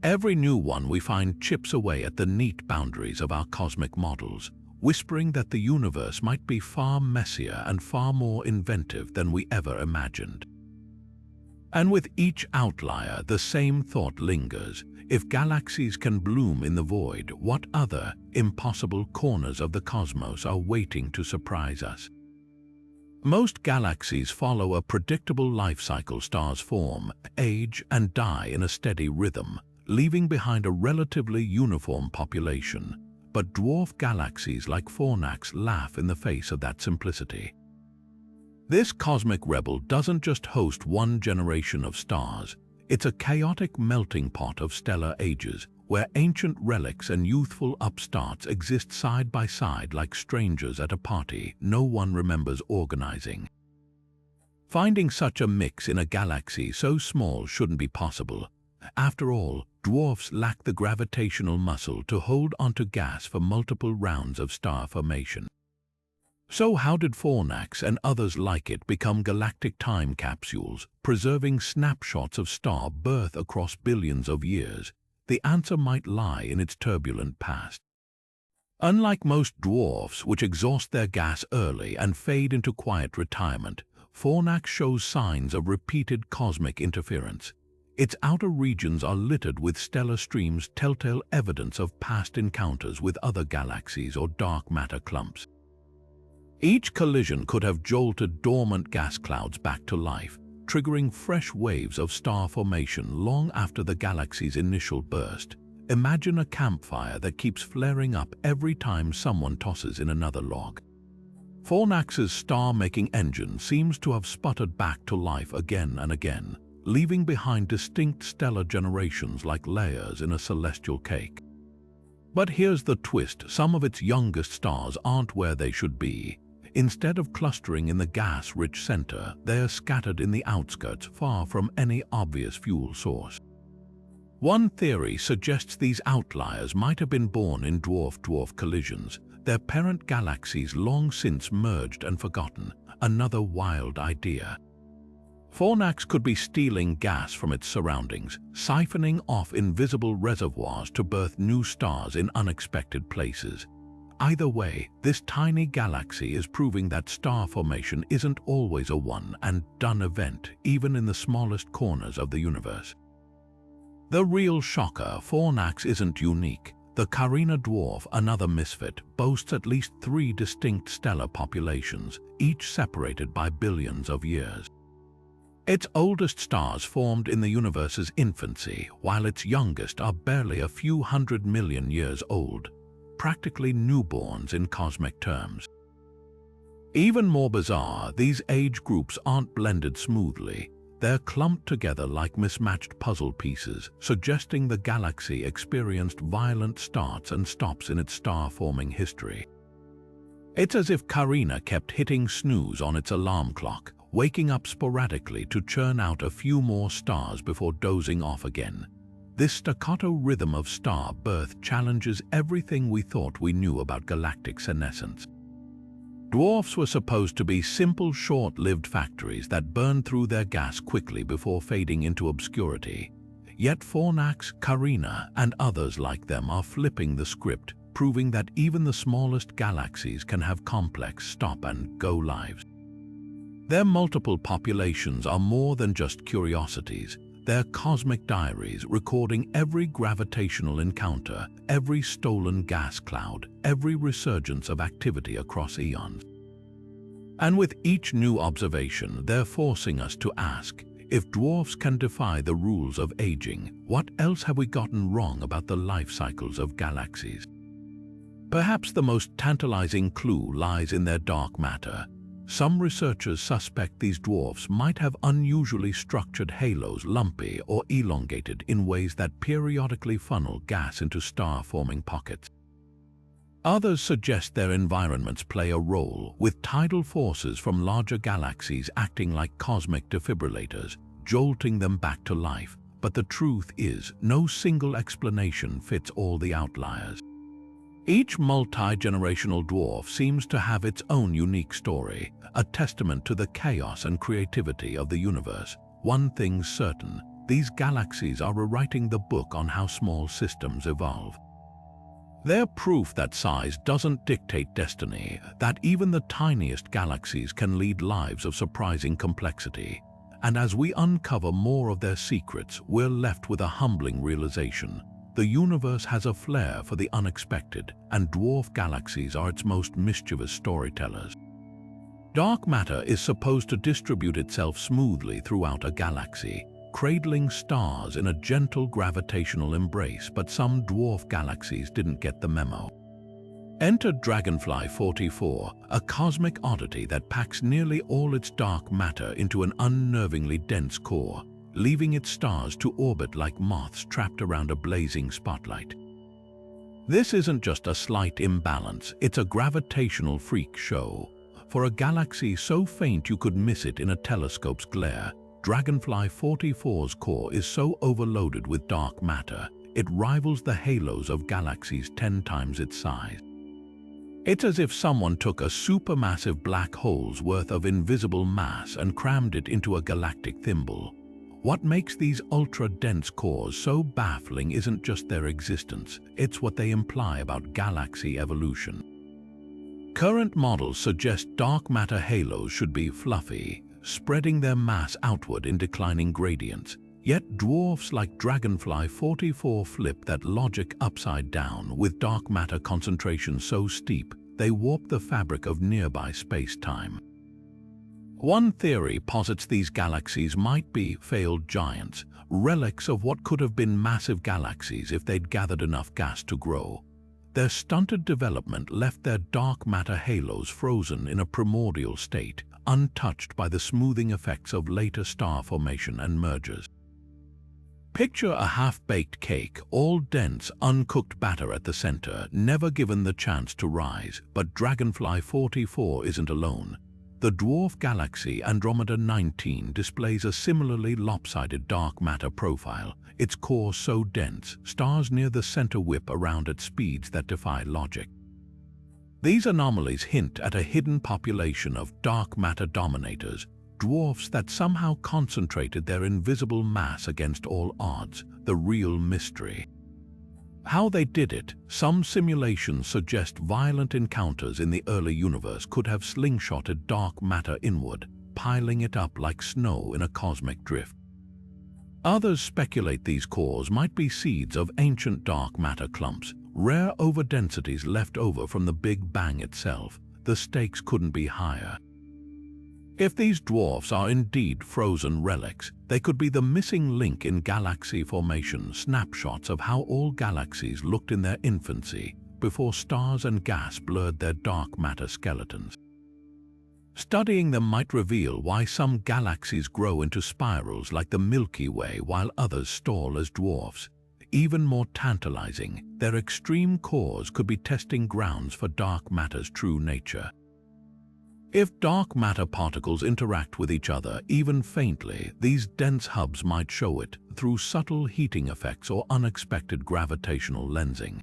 A: Every new one we find chips away at the neat boundaries of our cosmic models, whispering that the universe might be far messier and far more inventive than we ever imagined. And with each outlier, the same thought lingers. If galaxies can bloom in the void, what other, impossible corners of the cosmos are waiting to surprise us? Most galaxies follow a predictable life cycle. Stars form, age, and die in a steady rhythm, leaving behind a relatively uniform population. But dwarf galaxies like Fornax laugh in the face of that simplicity. This cosmic rebel doesn't just host one generation of stars. It's a chaotic melting pot of stellar ages, where ancient relics and youthful upstarts exist side by side like strangers at a party no one remembers organizing. Finding such a mix in a galaxy so small shouldn't be possible. After all, dwarfs lack the gravitational muscle to hold onto gas for multiple rounds of star formation. So how did Fornax and others like it become galactic time capsules, preserving snapshots of star birth across billions of years? The answer might lie in its turbulent past. Unlike most dwarfs, which exhaust their gas early and fade into quiet retirement, Fornax shows signs of repeated cosmic interference. Its outer regions are littered with stellar streams, telltale evidence of past encounters with other galaxies or dark matter clumps. Each collision could have jolted dormant gas clouds back to life, triggering fresh waves of star formation long after the galaxy's initial burst. Imagine a campfire that keeps flaring up every time someone tosses in another log. Fornax's star-making engine seems to have sputtered back to life again and again, leaving behind distinct stellar generations like layers in a celestial cake. But here's the twist: some of its youngest stars aren't where they should be. Instead of clustering in the gas-rich center, they are scattered in the outskirts, far from any obvious fuel source. One theory suggests these outliers might have been born in dwarf-dwarf collisions, their parent galaxies long since merged and forgotten. Another wild idea. Fornax could be stealing gas from its surroundings, siphoning off invisible reservoirs to birth new stars in unexpected places. Either way, this tiny galaxy is proving that star formation isn't always a one-and-done event, even in the smallest corners of the universe. The real shocker: Fornax isn't unique. The Carina dwarf, another misfit, boasts at least 3 distinct stellar populations, each separated by billions of years. Its oldest stars formed in the universe's infancy, while its youngest are barely a few 100 million years old, practically newborns in cosmic terms. Even more bizarre, these age groups aren't blended smoothly. They're clumped together like mismatched puzzle pieces, suggesting the galaxy experienced violent starts and stops in its star-forming history. It's as if Carina kept hitting snooze on its alarm clock, waking up sporadically to churn out a few more stars before dozing off again. This staccato rhythm of star birth challenges everything we thought we knew about galactic senescence. Dwarfs were supposed to be simple, short-lived factories that burned through their gas quickly before fading into obscurity. Yet Fornax, Carina, and others like them are flipping the script, proving that even the smallest galaxies can have complex stop-and-go lives. Their multiple populations are more than just curiosities. They're cosmic diaries recording every gravitational encounter, every stolen gas cloud, every resurgence of activity across eons. And with each new observation, they're forcing us to ask, if dwarfs can defy the rules of aging, what else have we gotten wrong about the life cycles of galaxies? Perhaps the most tantalizing clue lies in their dark matter. Some researchers suspect these dwarfs might have unusually structured halos, lumpy or elongated in ways that periodically funnel gas into star-forming pockets. Others suggest their environments play a role, with tidal forces from larger galaxies acting like cosmic defibrillators, jolting them back to life. But the truth is, no single explanation fits all the outliers. Each multi-generational dwarf seems to have its own unique story, a testament to the chaos and creativity of the universe. One thing's certain, these galaxies are rewriting the book on how small systems evolve. They're proof that size doesn't dictate destiny, that even the tiniest galaxies can lead lives of surprising complexity. And as we uncover more of their secrets, we're left with a humbling realization. The universe has a flair for the unexpected, and dwarf galaxies are its most mischievous storytellers. Dark matter is supposed to distribute itself smoothly throughout a galaxy, cradling stars in a gentle gravitational embrace, but some dwarf galaxies didn't get the memo. Enter Dragonfly 44, a cosmic oddity that packs nearly all its dark matter into an unnervingly dense core, leaving its stars to orbit like moths trapped around a blazing spotlight. This isn't just a slight imbalance, it's a gravitational freak show. For a galaxy so faint you could miss it in a telescope's glare, Dragonfly 44's core is so overloaded with dark matter, it rivals the halos of galaxies 10 times its size. It's as if someone took a supermassive black hole's worth of invisible mass and crammed it into a galactic thimble. What makes these ultra-dense cores so baffling isn't just their existence, it's what they imply about galaxy evolution. Current models suggest dark matter halos should be fluffy, spreading their mass outward in declining gradients. Yet dwarfs like Dragonfly 44 flip that logic upside down, with dark matter concentrations so steep they warp the fabric of nearby space-time. One theory posits these galaxies might be failed giants, relics of what could have been massive galaxies if they'd gathered enough gas to grow. Their stunted development left their dark matter halos frozen in a primordial state, untouched by the smoothing effects of later star formation and mergers. Picture a half-baked cake, all dense, uncooked batter at the center, never given the chance to rise. But Dragonfly 44 isn't alone. The dwarf galaxy Andromeda 19 displays a similarly lopsided dark matter profile, its core so dense, stars near the center whip around at speeds that defy logic. These anomalies hint at a hidden population of dark matter dominators, dwarfs that somehow concentrated their invisible mass against all odds, the real mystery. How they did it, some simulations suggest violent encounters in the early universe could have slingshotted dark matter inward, piling it up like snow in a cosmic drift. Others speculate these cores might be seeds of ancient dark matter clumps, rare overdensities left over from the Big Bang itself. The stakes couldn't be higher. If these dwarfs are indeed frozen relics, they could be the missing link in galaxy formation, snapshots of how all galaxies looked in their infancy, before stars and gas blurred their dark matter skeletons. Studying them might reveal why some galaxies grow into spirals like the Milky Way while others stall as dwarfs. Even more tantalizing, their extreme cores could be testing grounds for dark matter's true nature. If dark matter particles interact with each other even faintly, these dense hubs might show it through subtle heating effects or unexpected gravitational lensing.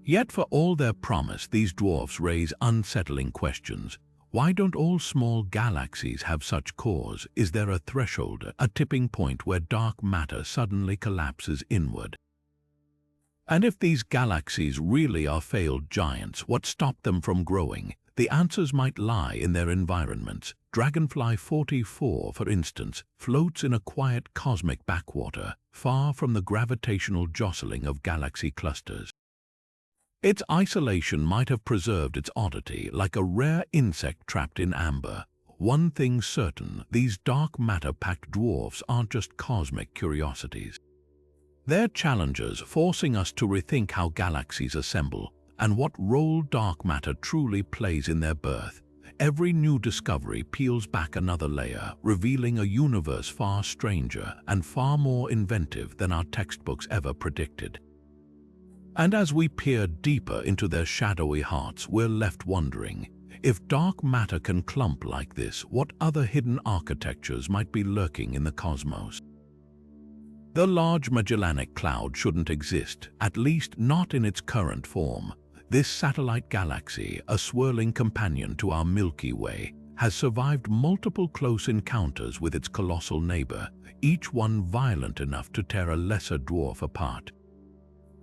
A: Yet for all their promise, these dwarfs raise unsettling questions. Why don't all small galaxies have such cores? Is there a threshold, a tipping point where dark matter suddenly collapses inward? And if these galaxies really are failed giants, what stopped them from growing? The answers might lie in their environments. Dragonfly 44, for instance, floats in a quiet cosmic backwater, far from the gravitational jostling of galaxy clusters. Its isolation might have preserved its oddity, like a rare insect trapped in amber. One thing's certain, these dark matter-packed dwarfs aren't just cosmic curiosities. They're challengers, forcing us to rethink how galaxies assemble, and what role dark matter truly plays in their birth. Every new discovery peels back another layer, revealing a universe far stranger and far more inventive than our textbooks ever predicted. And as we peer deeper into their shadowy hearts, we're left wondering, if dark matter can clump like this, what other hidden architectures might be lurking in the cosmos? The Large Magellanic Cloud shouldn't exist, at least not in its current form. This satellite galaxy, a swirling companion to our Milky Way, has survived multiple close encounters with its colossal neighbor, each one violent enough to tear a lesser dwarf apart.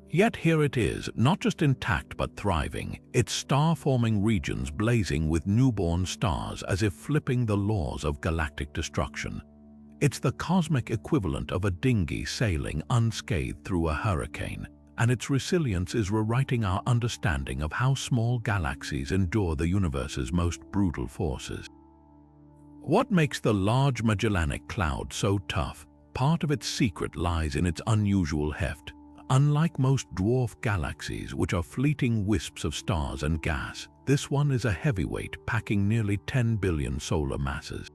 A: Yet here it is, not just intact but thriving, its star-forming regions blazing with newborn stars as if flipping the laws of galactic destruction. It's the cosmic equivalent of a dinghy sailing unscathed through a hurricane, and its resilience is rewriting our understanding of how small galaxies endure the universe's most brutal forces. What makes the Large Magellanic Cloud so tough? Part of its secret lies in its unusual heft. Unlike most dwarf galaxies, which are fleeting wisps of stars and gas, this one is a heavyweight packing nearly 10 billion solar masses.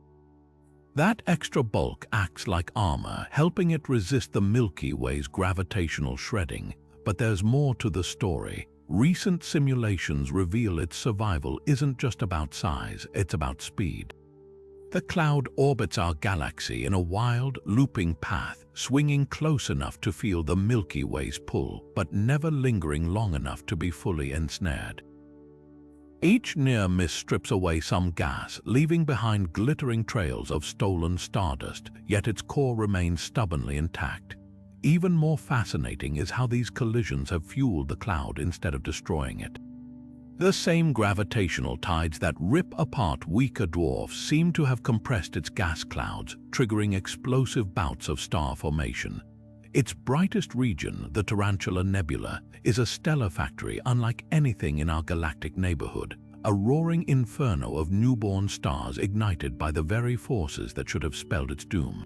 A: That extra bulk acts like armor, helping it resist the Milky Way's gravitational shredding. But there's more to the story. Recent simulations reveal its survival isn't just about size, it's about speed. The cloud orbits our galaxy in a wild, looping path, swinging close enough to feel the Milky Way's pull, but never lingering long enough to be fully ensnared. Each near miss strips away some gas, leaving behind glittering trails of stolen stardust, yet its core remains stubbornly intact. Even more fascinating is how these collisions have fueled the cloud instead of destroying it. The same gravitational tides that rip apart weaker dwarfs seem to have compressed its gas clouds, triggering explosive bouts of star formation. Its brightest region, the Tarantula Nebula, is a stellar factory unlike anything in our galactic neighborhood, a roaring inferno of newborn stars ignited by the very forces that should have spelled its doom.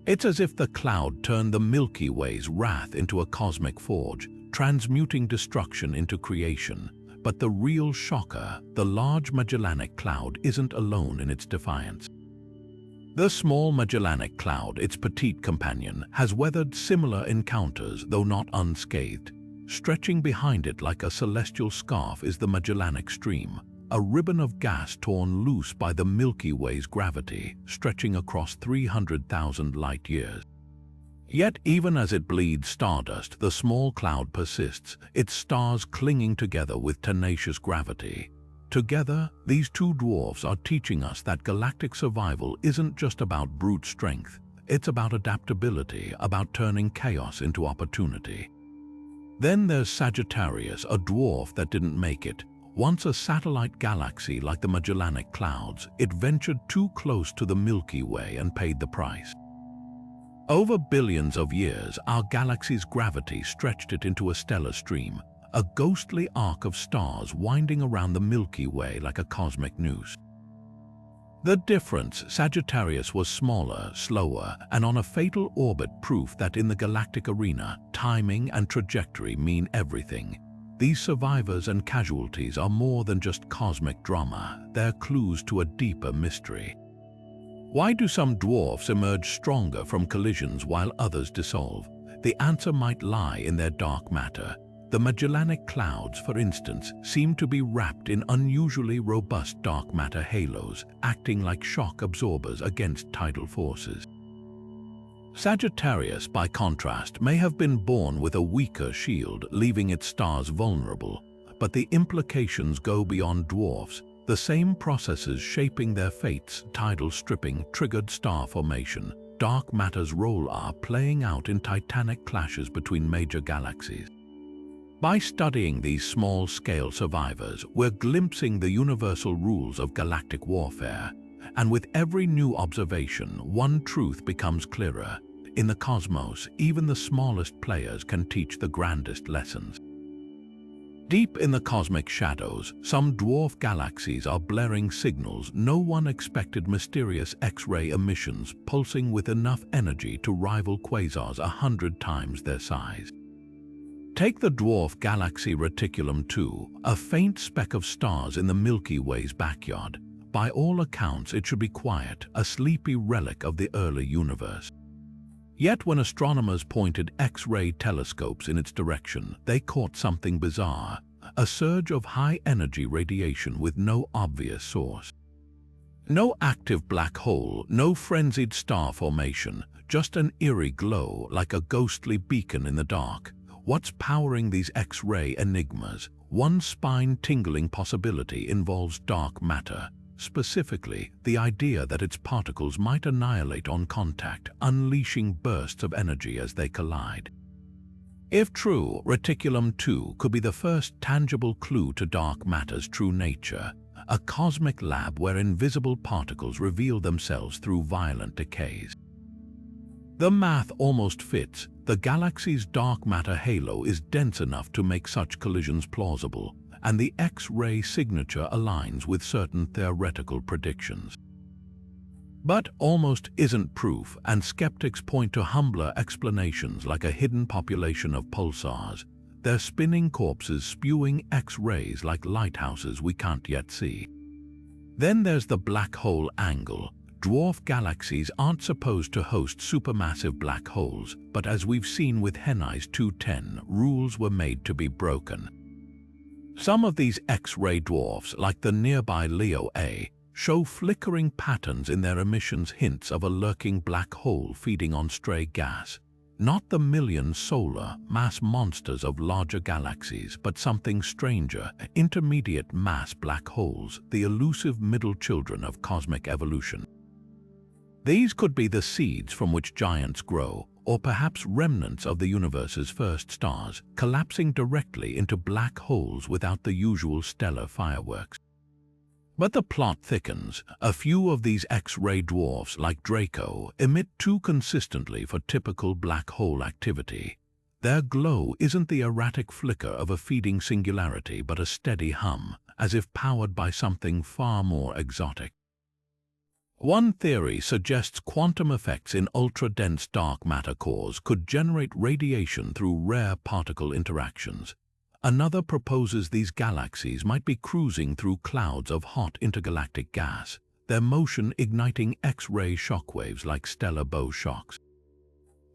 A: It's as if the cloud turned the Milky Way's wrath into a cosmic forge, transmuting destruction into creation. But the real shocker, the Large Magellanic Cloud, isn't alone in its defiance. The Small Magellanic Cloud, its petite companion, has weathered similar encounters, though not unscathed. Stretching behind it like a celestial scarf is the Magellanic Stream, a ribbon of gas torn loose by the Milky Way's gravity, stretching across 300,000 light-years. Yet even as it bleeds stardust, the small cloud persists, its stars clinging together with tenacious gravity. Together, these two dwarfs are teaching us that galactic survival isn't just about brute strength, it's about adaptability, about turning chaos into opportunity. Then there's Sagittarius, a dwarf that didn't make it. Once a satellite galaxy like the Magellanic Clouds, it ventured too close to the Milky Way and paid the price. Over billions of years, our galaxy's gravity stretched it into a stellar stream, a ghostly arc of stars winding around the Milky Way like a cosmic noose. The difference, Sagittarius was smaller, slower, and on a fatal orbit, proof that in the galactic arena, timing and trajectory mean everything. These survivors and casualties are more than just cosmic drama, they're clues to a deeper mystery. Why do some dwarfs emerge stronger from collisions while others dissolve? The answer might lie in their dark matter. The Magellanic Clouds, for instance, seem to be wrapped in unusually robust dark matter halos, acting like shock absorbers against tidal forces. Sagittarius, by contrast, may have been born with a weaker shield, leaving its stars vulnerable. But the implications go beyond dwarfs. The same processes shaping their fates, tidal stripping, triggered star formation, dark matter's role are playing out in titanic clashes between major galaxies. By studying these small-scale survivors, we're glimpsing the universal rules of galactic warfare. And with every new observation, one truth becomes clearer. In the cosmos, even the smallest players can teach the grandest lessons. Deep in the cosmic shadows, some dwarf galaxies are blaring signals no one expected, mysterious X-ray emissions pulsing with enough energy to rival quasars 100 times their size. Take the dwarf galaxy Reticulum 2, a faint speck of stars in the Milky Way's backyard. By all accounts, it should be quiet, a sleepy relic of the early universe. Yet when astronomers pointed X-ray telescopes in its direction, they caught something bizarre, a surge of high-energy radiation with no obvious source. No active black hole, no frenzied star formation, just an eerie glow like a ghostly beacon in the dark. What's powering these X-ray enigmas? One spine-tingling possibility involves dark matter, specifically the idea that its particles might annihilate on contact, unleashing bursts of energy as they collide. If true, Reticulum-2 could be the first tangible clue to dark matter's true nature, a cosmic lab where invisible particles reveal themselves through violent decays. The math almost fits. The galaxy's dark matter halo is dense enough to make such collisions plausible, and the X-ray signature aligns with certain theoretical predictions. But almost isn't proof, and skeptics point to humbler explanations like a hidden population of pulsars, their spinning corpses spewing X-rays like lighthouses we can't yet see. Then there's the black hole angle. Dwarf galaxies aren't supposed to host supermassive black holes, but as we've seen with Henne's 210, rules were made to be broken. Some of these X-ray dwarfs, like the nearby Leo A, show flickering patterns in their emissions, hints of a lurking black hole feeding on stray gas. Not the million solar mass monsters of larger galaxies, but something stranger, intermediate mass black holes, the elusive middle children of cosmic evolution. These could be the seeds from which giants grow, or perhaps remnants of the universe's first stars, collapsing directly into black holes without the usual stellar fireworks. But the plot thickens. A few of these X-ray dwarfs, like Draco, emit too consistently for typical black hole activity. Their glow isn't the erratic flicker of a feeding singularity, but a steady hum, as if powered by something far more exotic. One theory suggests quantum effects in ultra-dense dark matter cores could generate radiation through rare particle interactions. Another proposes these galaxies might be cruising through clouds of hot intergalactic gas, their motion igniting X-ray shockwaves like stellar bow shocks.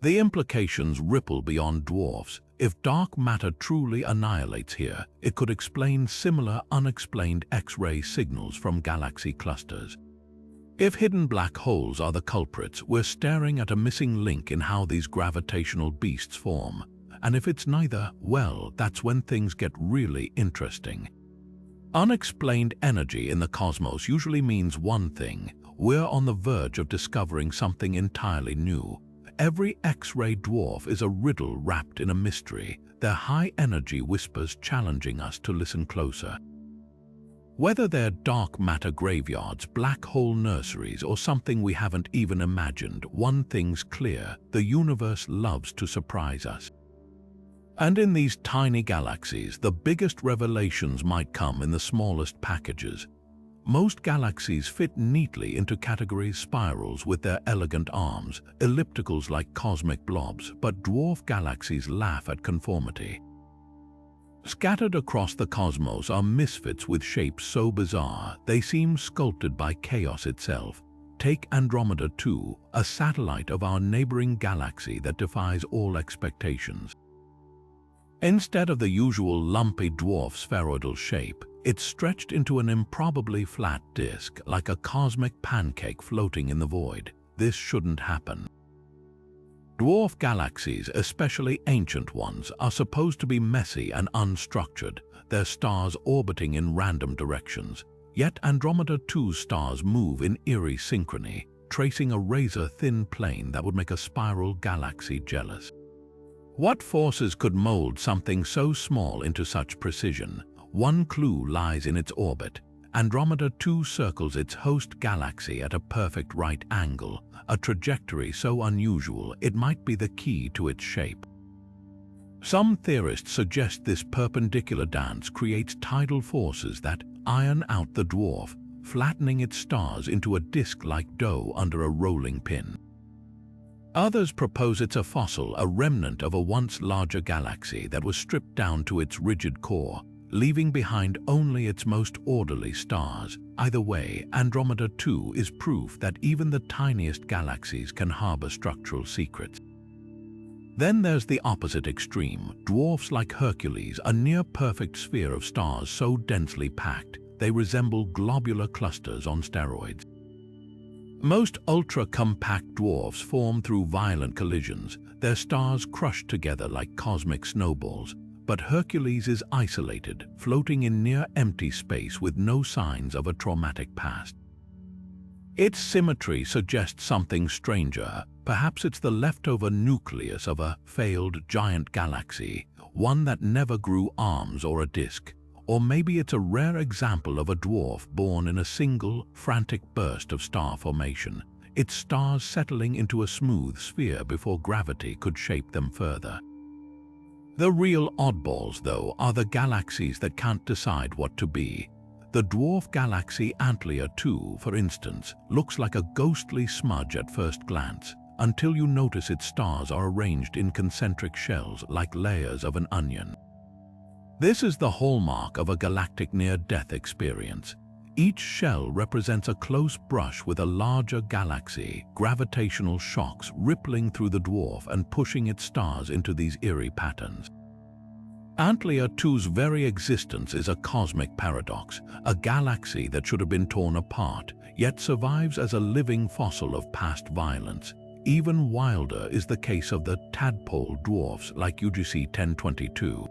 A: The implications ripple beyond dwarfs. If dark matter truly annihilates here, it could explain similar unexplained X-ray signals from galaxy clusters. If hidden black holes are the culprits, we're staring at a missing link in how these gravitational beasts form. And if it's neither, well, that's when things get really interesting. Unexplained energy in the cosmos usually means one thing: we're on the verge of discovering something entirely new. Every X-ray dwarf is a riddle wrapped in a mystery, their high-energy whispers challenging us to listen closer. Whether they're dark matter graveyards, black hole nurseries, or something we haven't even imagined, one thing's clear: the universe loves to surprise us. And in these tiny galaxies, the biggest revelations might come in the smallest packages. Most galaxies fit neatly into categories: spirals with their elegant arms, ellipticals like cosmic blobs, but dwarf galaxies laugh at conformity. Scattered across the cosmos are misfits with shapes so bizarre they seem sculpted by chaos itself. Take Andromeda 2, a satellite of our neighboring galaxy that defies all expectations. Instead of the usual lumpy dwarf spheroidal shape, it's stretched into an improbably flat disk, like a cosmic pancake floating in the void. This shouldn't happen. Dwarf galaxies, especially ancient ones, are supposed to be messy and unstructured, their stars orbiting in random directions. Yet Andromeda 2's stars move in eerie synchrony, tracing a razor-thin plane that would make a spiral galaxy jealous. What forces could mold something so small into such precision? One clue lies in its orbit. Andromeda 2 circles its host galaxy at a perfect right angle, a trajectory so unusual it might be the key to its shape. Some theorists suggest this perpendicular dance creates tidal forces that iron out the dwarf, flattening its stars into a disk-like dough under a rolling pin. Others propose it's a fossil, a remnant of a once larger galaxy that was stripped down to its rigid core, leaving behind only its most orderly stars. Either way, Andromeda 2 is proof that even the tiniest galaxies can harbor structural secrets. Then there's the opposite extreme. Dwarfs like Hercules, a near-perfect sphere of stars so densely packed, they resemble globular clusters on steroids. Most ultra-compact dwarfs form through violent collisions, their stars crushed together like cosmic snowballs. But Hercules is isolated, floating in near-empty space with no signs of a traumatic past. Its symmetry suggests something stranger. Perhaps it's the leftover nucleus of a failed giant galaxy, one that never grew arms or a disk. Or maybe it's a rare example of a dwarf born in a single, frantic burst of star formation, its stars settling into a smooth sphere before gravity could shape them further. The real oddballs, though, are the galaxies that can't decide what to be. The dwarf galaxy Antlia 2, for instance, looks like a ghostly smudge at first glance, until you notice its stars are arranged in concentric shells like layers of an onion. This is the hallmark of a galactic near-death experience. Each shell represents a close brush with a larger galaxy, gravitational shocks rippling through the dwarf and pushing its stars into these eerie patterns. Antlia 2's very existence is a cosmic paradox, a galaxy that should have been torn apart, yet survives as a living fossil of past violence. Even wilder is the case of the tadpole dwarfs like UGC 1022.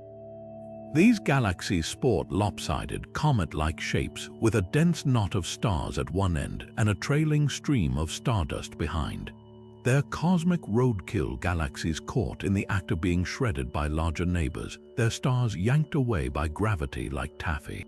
A: These galaxies sport lopsided, comet-like shapes with a dense knot of stars at one end and a trailing stream of stardust behind. They're cosmic roadkill galaxies caught in the act of being shredded by larger neighbors, their stars yanked away by gravity like taffy.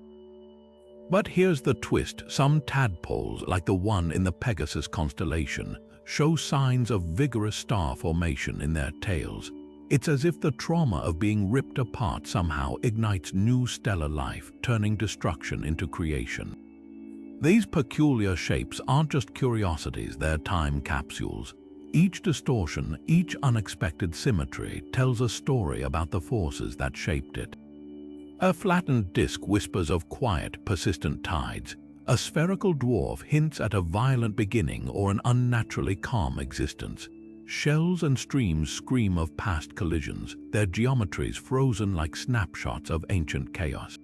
A: But here's the twist. Some tadpoles, like the one in the Pegasus constellation, show signs of vigorous star formation in their tails. It's as if the trauma of being ripped apart somehow ignites new stellar life, turning destruction into creation. These peculiar shapes aren't just curiosities, they're time capsules. Each distortion, each unexpected symmetry tells a story about the forces that shaped it. A flattened disk whispers of quiet, persistent tides. A spherical dwarf hints at a violent beginning or an unnaturally calm existence. Shells and streams scream of past collisions, their geometries frozen like snapshots of ancient chaos.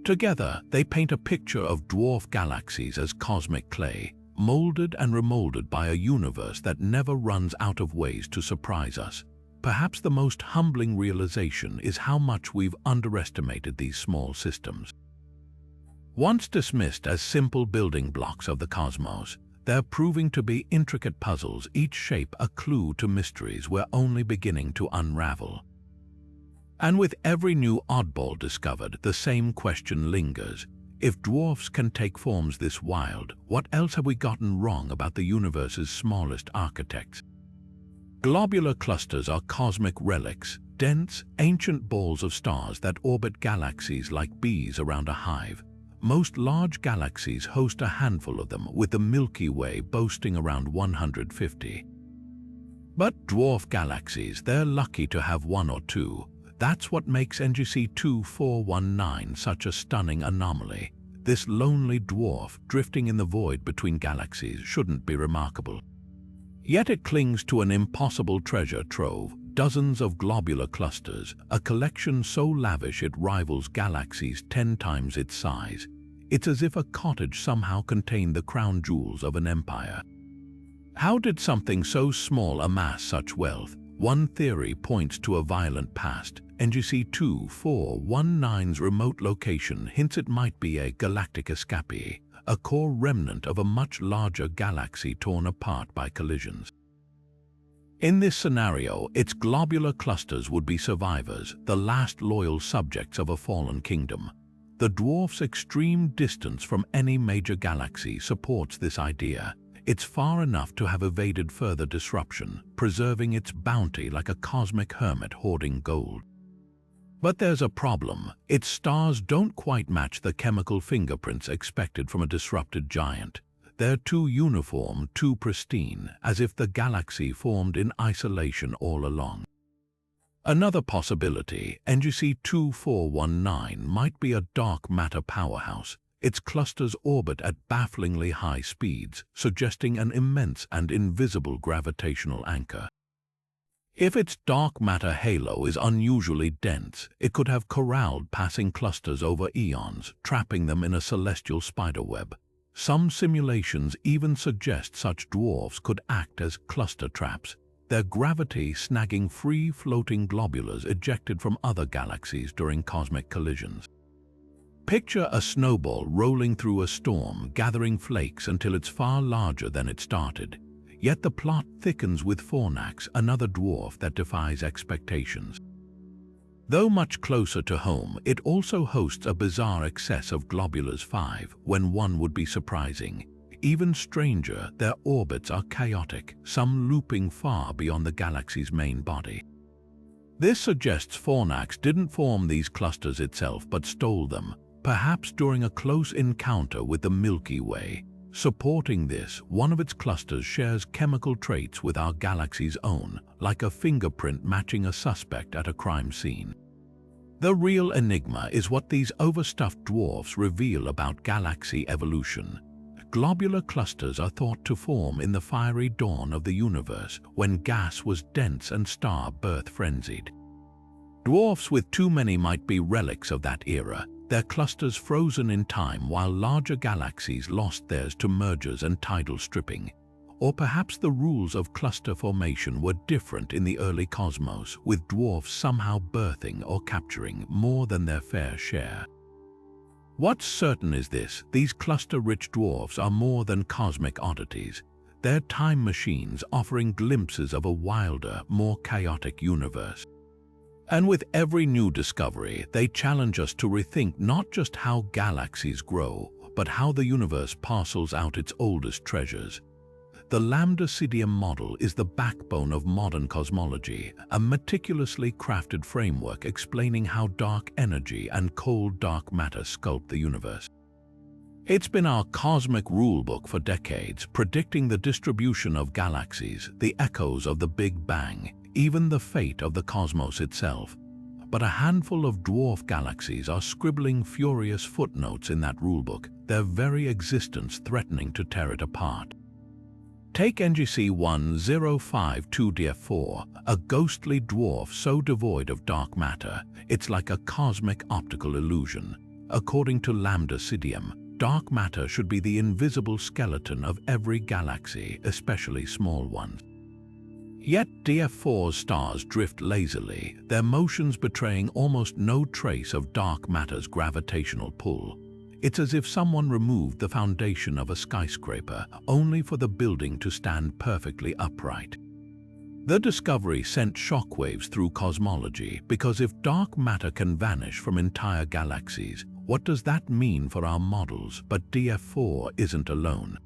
A: Together, they paint a picture of dwarf galaxies as cosmic clay, molded and remolded by a universe that never runs out of ways to surprise us. Perhaps the most humbling realization is how much we've underestimated these small systems. Once dismissed as simple building blocks of the cosmos, they're proving to be intricate puzzles, each shape a clue to mysteries we're only beginning to unravel. And with every new oddball discovered, the same question lingers. If dwarfs can take forms this wild, what else have we gotten wrong about the universe's smallest architects? Globular clusters are cosmic relics, dense, ancient balls of stars that orbit galaxies like bees around a hive. Most large galaxies host a handful of them, with the Milky Way boasting around 150. But dwarf galaxies, they're lucky to have one or two. That's what makes NGC 2419 such a stunning anomaly. This lonely dwarf drifting in the void between galaxies shouldn't be remarkable. Yet it clings to an impossible treasure trove, dozens of globular clusters, a collection so lavish it rivals galaxies 10 times its size. It's as if a cottage somehow contained the crown jewels of an empire. How did something so small amass such wealth? One theory points to a violent past. NGC 2419's remote location hints it might be a galactic escapee, a core remnant of a much larger galaxy torn apart by collisions. In this scenario, its globular clusters would be survivors, the last loyal subjects of a fallen kingdom. The dwarf's extreme distance from any major galaxy supports this idea. It's far enough to have evaded further disruption, preserving its bounty like a cosmic hermit hoarding gold. But there's a problem. Its stars don't quite match the chemical fingerprints expected from a disrupted giant. They're too uniform, too pristine, as if the galaxy formed in isolation all along. Another possibility, NGC 2419 might be a dark matter powerhouse. Its clusters orbit at bafflingly high speeds, suggesting an immense and invisible gravitational anchor. If its dark matter halo is unusually dense, it could have corralled passing clusters over eons, trapping them in a celestial spiderweb. Some simulations even suggest such dwarfs could act as cluster traps, their gravity snagging free-floating globulars ejected from other galaxies during cosmic collisions. Picture a snowball rolling through a storm, gathering flakes until it's far larger than it started. Yet the plot thickens with Fornax, another dwarf that defies expectations. Though much closer to home, it also hosts a bizarre excess of globulars 5, when one would be surprising. Even stranger, their orbits are chaotic, some looping far beyond the galaxy's main body. This suggests Fornax didn't form these clusters itself but stole them, perhaps during a close encounter with the Milky Way. Supporting this, one of its clusters shares chemical traits with our galaxy's own, like a fingerprint matching a suspect at a crime scene. The real enigma is what these overstuffed dwarfs reveal about galaxy evolution. Globular clusters are thought to form in the fiery dawn of the universe, when gas was dense and star-birth frenzied. Dwarfs with too many might be relics of that era, their clusters frozen in time while larger galaxies lost theirs to mergers and tidal stripping. Or perhaps the rules of cluster formation were different in the early cosmos, with dwarfs somehow birthing or capturing more than their fair share. What's certain is this: these cluster-rich dwarfs are more than cosmic oddities. They're time machines offering glimpses of a wilder, more chaotic universe. And with every new discovery, they challenge us to rethink not just how galaxies grow, but how the universe parcels out its oldest treasures. The Lambda-Cidium model is the backbone of modern cosmology, a meticulously crafted framework explaining how dark energy and cold dark matter sculpt the universe. It's been our cosmic rulebook for decades, predicting the distribution of galaxies, the echoes of the Big Bang, even the fate of the cosmos itself. But a handful of dwarf galaxies are scribbling furious footnotes in that rulebook, their very existence threatening to tear it apart. Take NGC 1052DF4, a ghostly dwarf so devoid of dark matter, it's like a cosmic optical illusion. According to Lambda-Cidium, dark matter should be the invisible skeleton of every galaxy, especially small ones. Yet DF4's stars drift lazily, their motions betraying almost no trace of dark matter's gravitational pull. It's as if someone removed the foundation of a skyscraper, only for the building to stand perfectly upright. The discovery sent shockwaves through cosmology, because if dark matter can vanish from entire galaxies, what does that mean for our models? But DF4 isn't alone.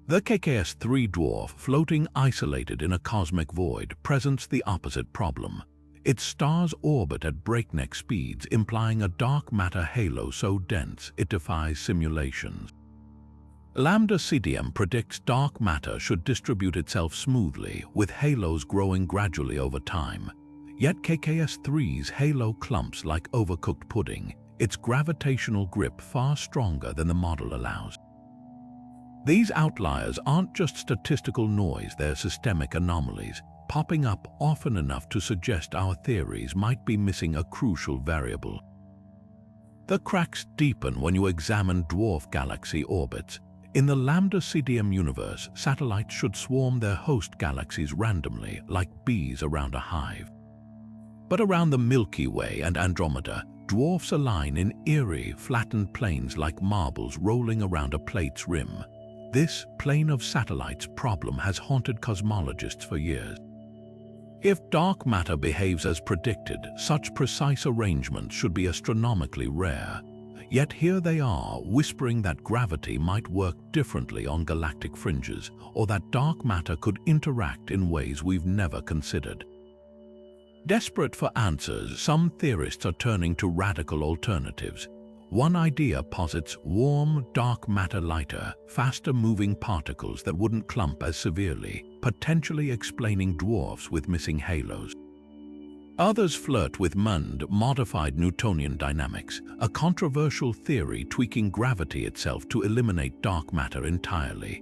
A: The KKS-3 dwarf, floating isolated in a cosmic void, presents the opposite problem. Its stars orbit at breakneck speeds, implying a dark matter halo so dense it defies simulations. Lambda-Cidium predicts dark matter should distribute itself smoothly, with halos growing gradually over time. Yet KKS-3's halo clumps like overcooked pudding, its gravitational grip far stronger than the model allows. These outliers aren't just statistical noise, they're systemic anomalies, popping up often enough to suggest our theories might be missing a crucial variable. The cracks deepen when you examine dwarf galaxy orbits. In the Lambda-Cidium universe, satellites should swarm their host galaxies randomly, like bees around a hive. But around the Milky Way and Andromeda, dwarfs align in eerie, flattened planes like marbles rolling around a plate's rim. This plane of satellites problem has haunted cosmologists for years. If dark matter behaves as predicted, such precise arrangements should be astronomically rare. Yet here they are, whispering that gravity might work differently on galactic fringes, or that dark matter could interact in ways we've never considered. Desperate for answers, some theorists are turning to radical alternatives. One idea posits warm, dark matter lighter, faster-moving particles that wouldn't clump as severely, potentially explaining dwarfs with missing halos. Others flirt with modified Newtonian dynamics, a controversial theory tweaking gravity itself to eliminate dark matter entirely.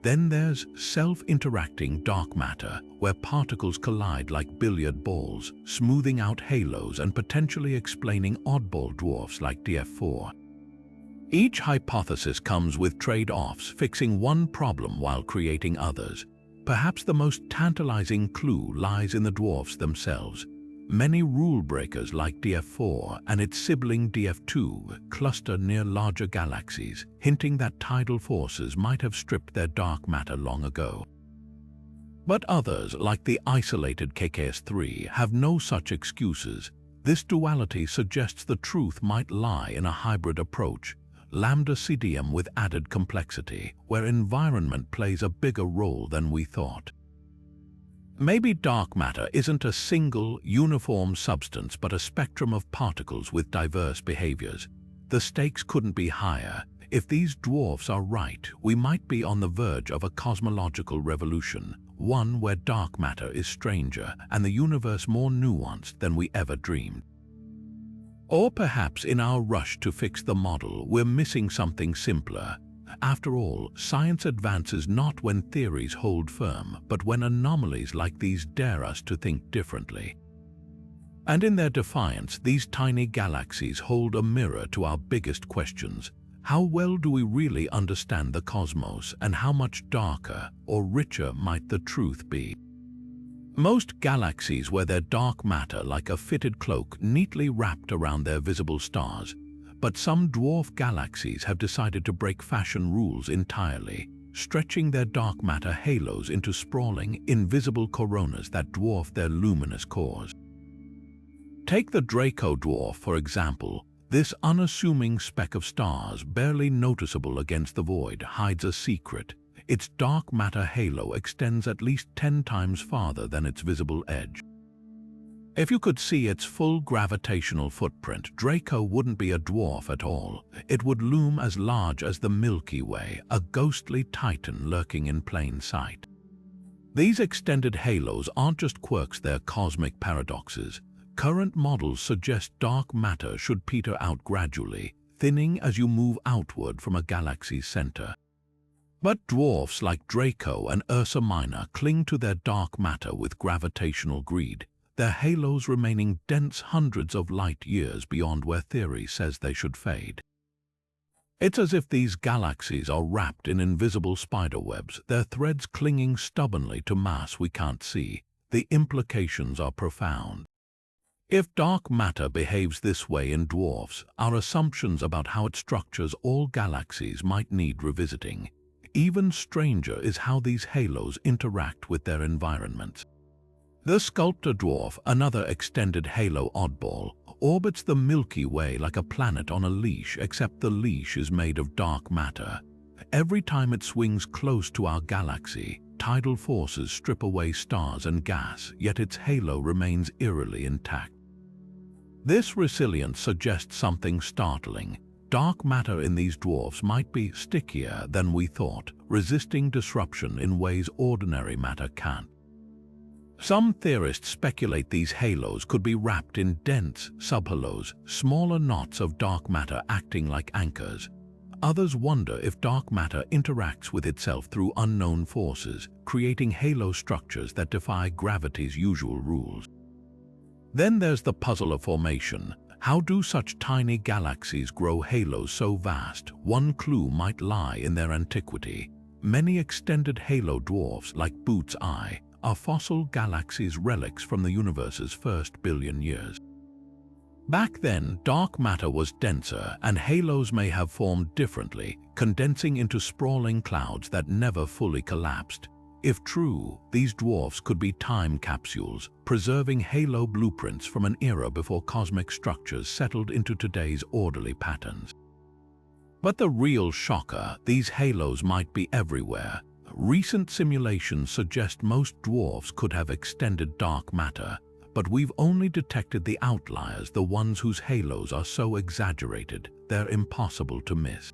A: Then there's self-interacting dark matter, where particles collide like billiard balls, smoothing out halos and potentially explaining oddball dwarfs like DF4. Each hypothesis comes with trade-offs, fixing one problem while creating others. Perhaps the most tantalizing clue lies in the dwarfs themselves. Many rule breakers like DF4 and its sibling DF2 cluster near larger galaxies, hinting that tidal forces might have stripped their dark matter long ago. But others, like the isolated KKS3, have no such excuses. This duality suggests the truth might lie in a hybrid approach, lambda CDM with added complexity, where environment plays a bigger role than we thought. Maybe dark matter isn't a single, uniform substance but a spectrum of particles with diverse behaviors. The stakes couldn't be higher. If these dwarfs are right, we might be on the verge of a cosmological revolution, one where dark matter is stranger and the universe more nuanced than we ever dreamed. Or perhaps in our rush to fix the model, we're missing something simpler. After all, science advances not when theories hold firm, but when anomalies like these dare us to think differently. And in their defiance, these tiny galaxies hold a mirror to our biggest questions. How well do we really understand the cosmos, and how much darker or richer might the truth be? Most galaxies wear their dark matter like a fitted cloak neatly wrapped around their visible stars. But some dwarf galaxies have decided to break fashion rules entirely, stretching their dark matter halos into sprawling, invisible coronas that dwarf their luminous cores. Take the Draco dwarf, for example. This unassuming speck of stars, barely noticeable against the void, hides a secret. Its dark matter halo extends at least 10 times farther than its visible edge. If you could see its full gravitational footprint, Draco wouldn't be a dwarf at all. It would loom as large as the Milky Way, a ghostly titan lurking in plain sight. These extended halos aren't just quirks, they're cosmic paradoxes. Current models suggest dark matter should peter out gradually, thinning as you move outward from a galaxy's center. But dwarfs like Draco and Ursa Minor cling to their dark matter with gravitational greed, their halos remaining dense hundreds of light years beyond where theory says they should fade. It's as if these galaxies are wrapped in invisible spiderwebs, their threads clinging stubbornly to mass we can't see. The implications are profound. If dark matter behaves this way in dwarfs, our assumptions about how it structures all galaxies might need revisiting. Even stranger is how these halos interact with their environments. The Sculptor dwarf, another extended halo oddball, orbits the Milky Way like a planet on a leash, except the leash is made of dark matter. Every time it swings close to our galaxy, tidal forces strip away stars and gas, yet its halo remains eerily intact. This resilience suggests something startling. Dark matter in these dwarfs might be stickier than we thought, resisting disruption in ways ordinary matter can't. Some theorists speculate these halos could be wrapped in dense subhalos, smaller knots of dark matter acting like anchors. Others wonder if dark matter interacts with itself through unknown forces, creating halo structures that defy gravity's usual rules. Then there's the puzzle of formation. How do such tiny galaxies grow halos so vast? One clue might lie in their antiquity. Many extended halo dwarfs, like Booth's Eye, are fossil galaxies, relics from the universe's first billion years. Back then, dark matter was denser, and halos may have formed differently, condensing into sprawling clouds that never fully collapsed. If true, these dwarfs could be time capsules, preserving halo blueprints from an era before cosmic structures settled into today's orderly patterns. But the real shocker, these halos might be everywhere. Recent simulations suggest most dwarfs could have extended dark matter, but we've only detected the outliers, the ones whose halos are so exaggerated they're impossible to miss.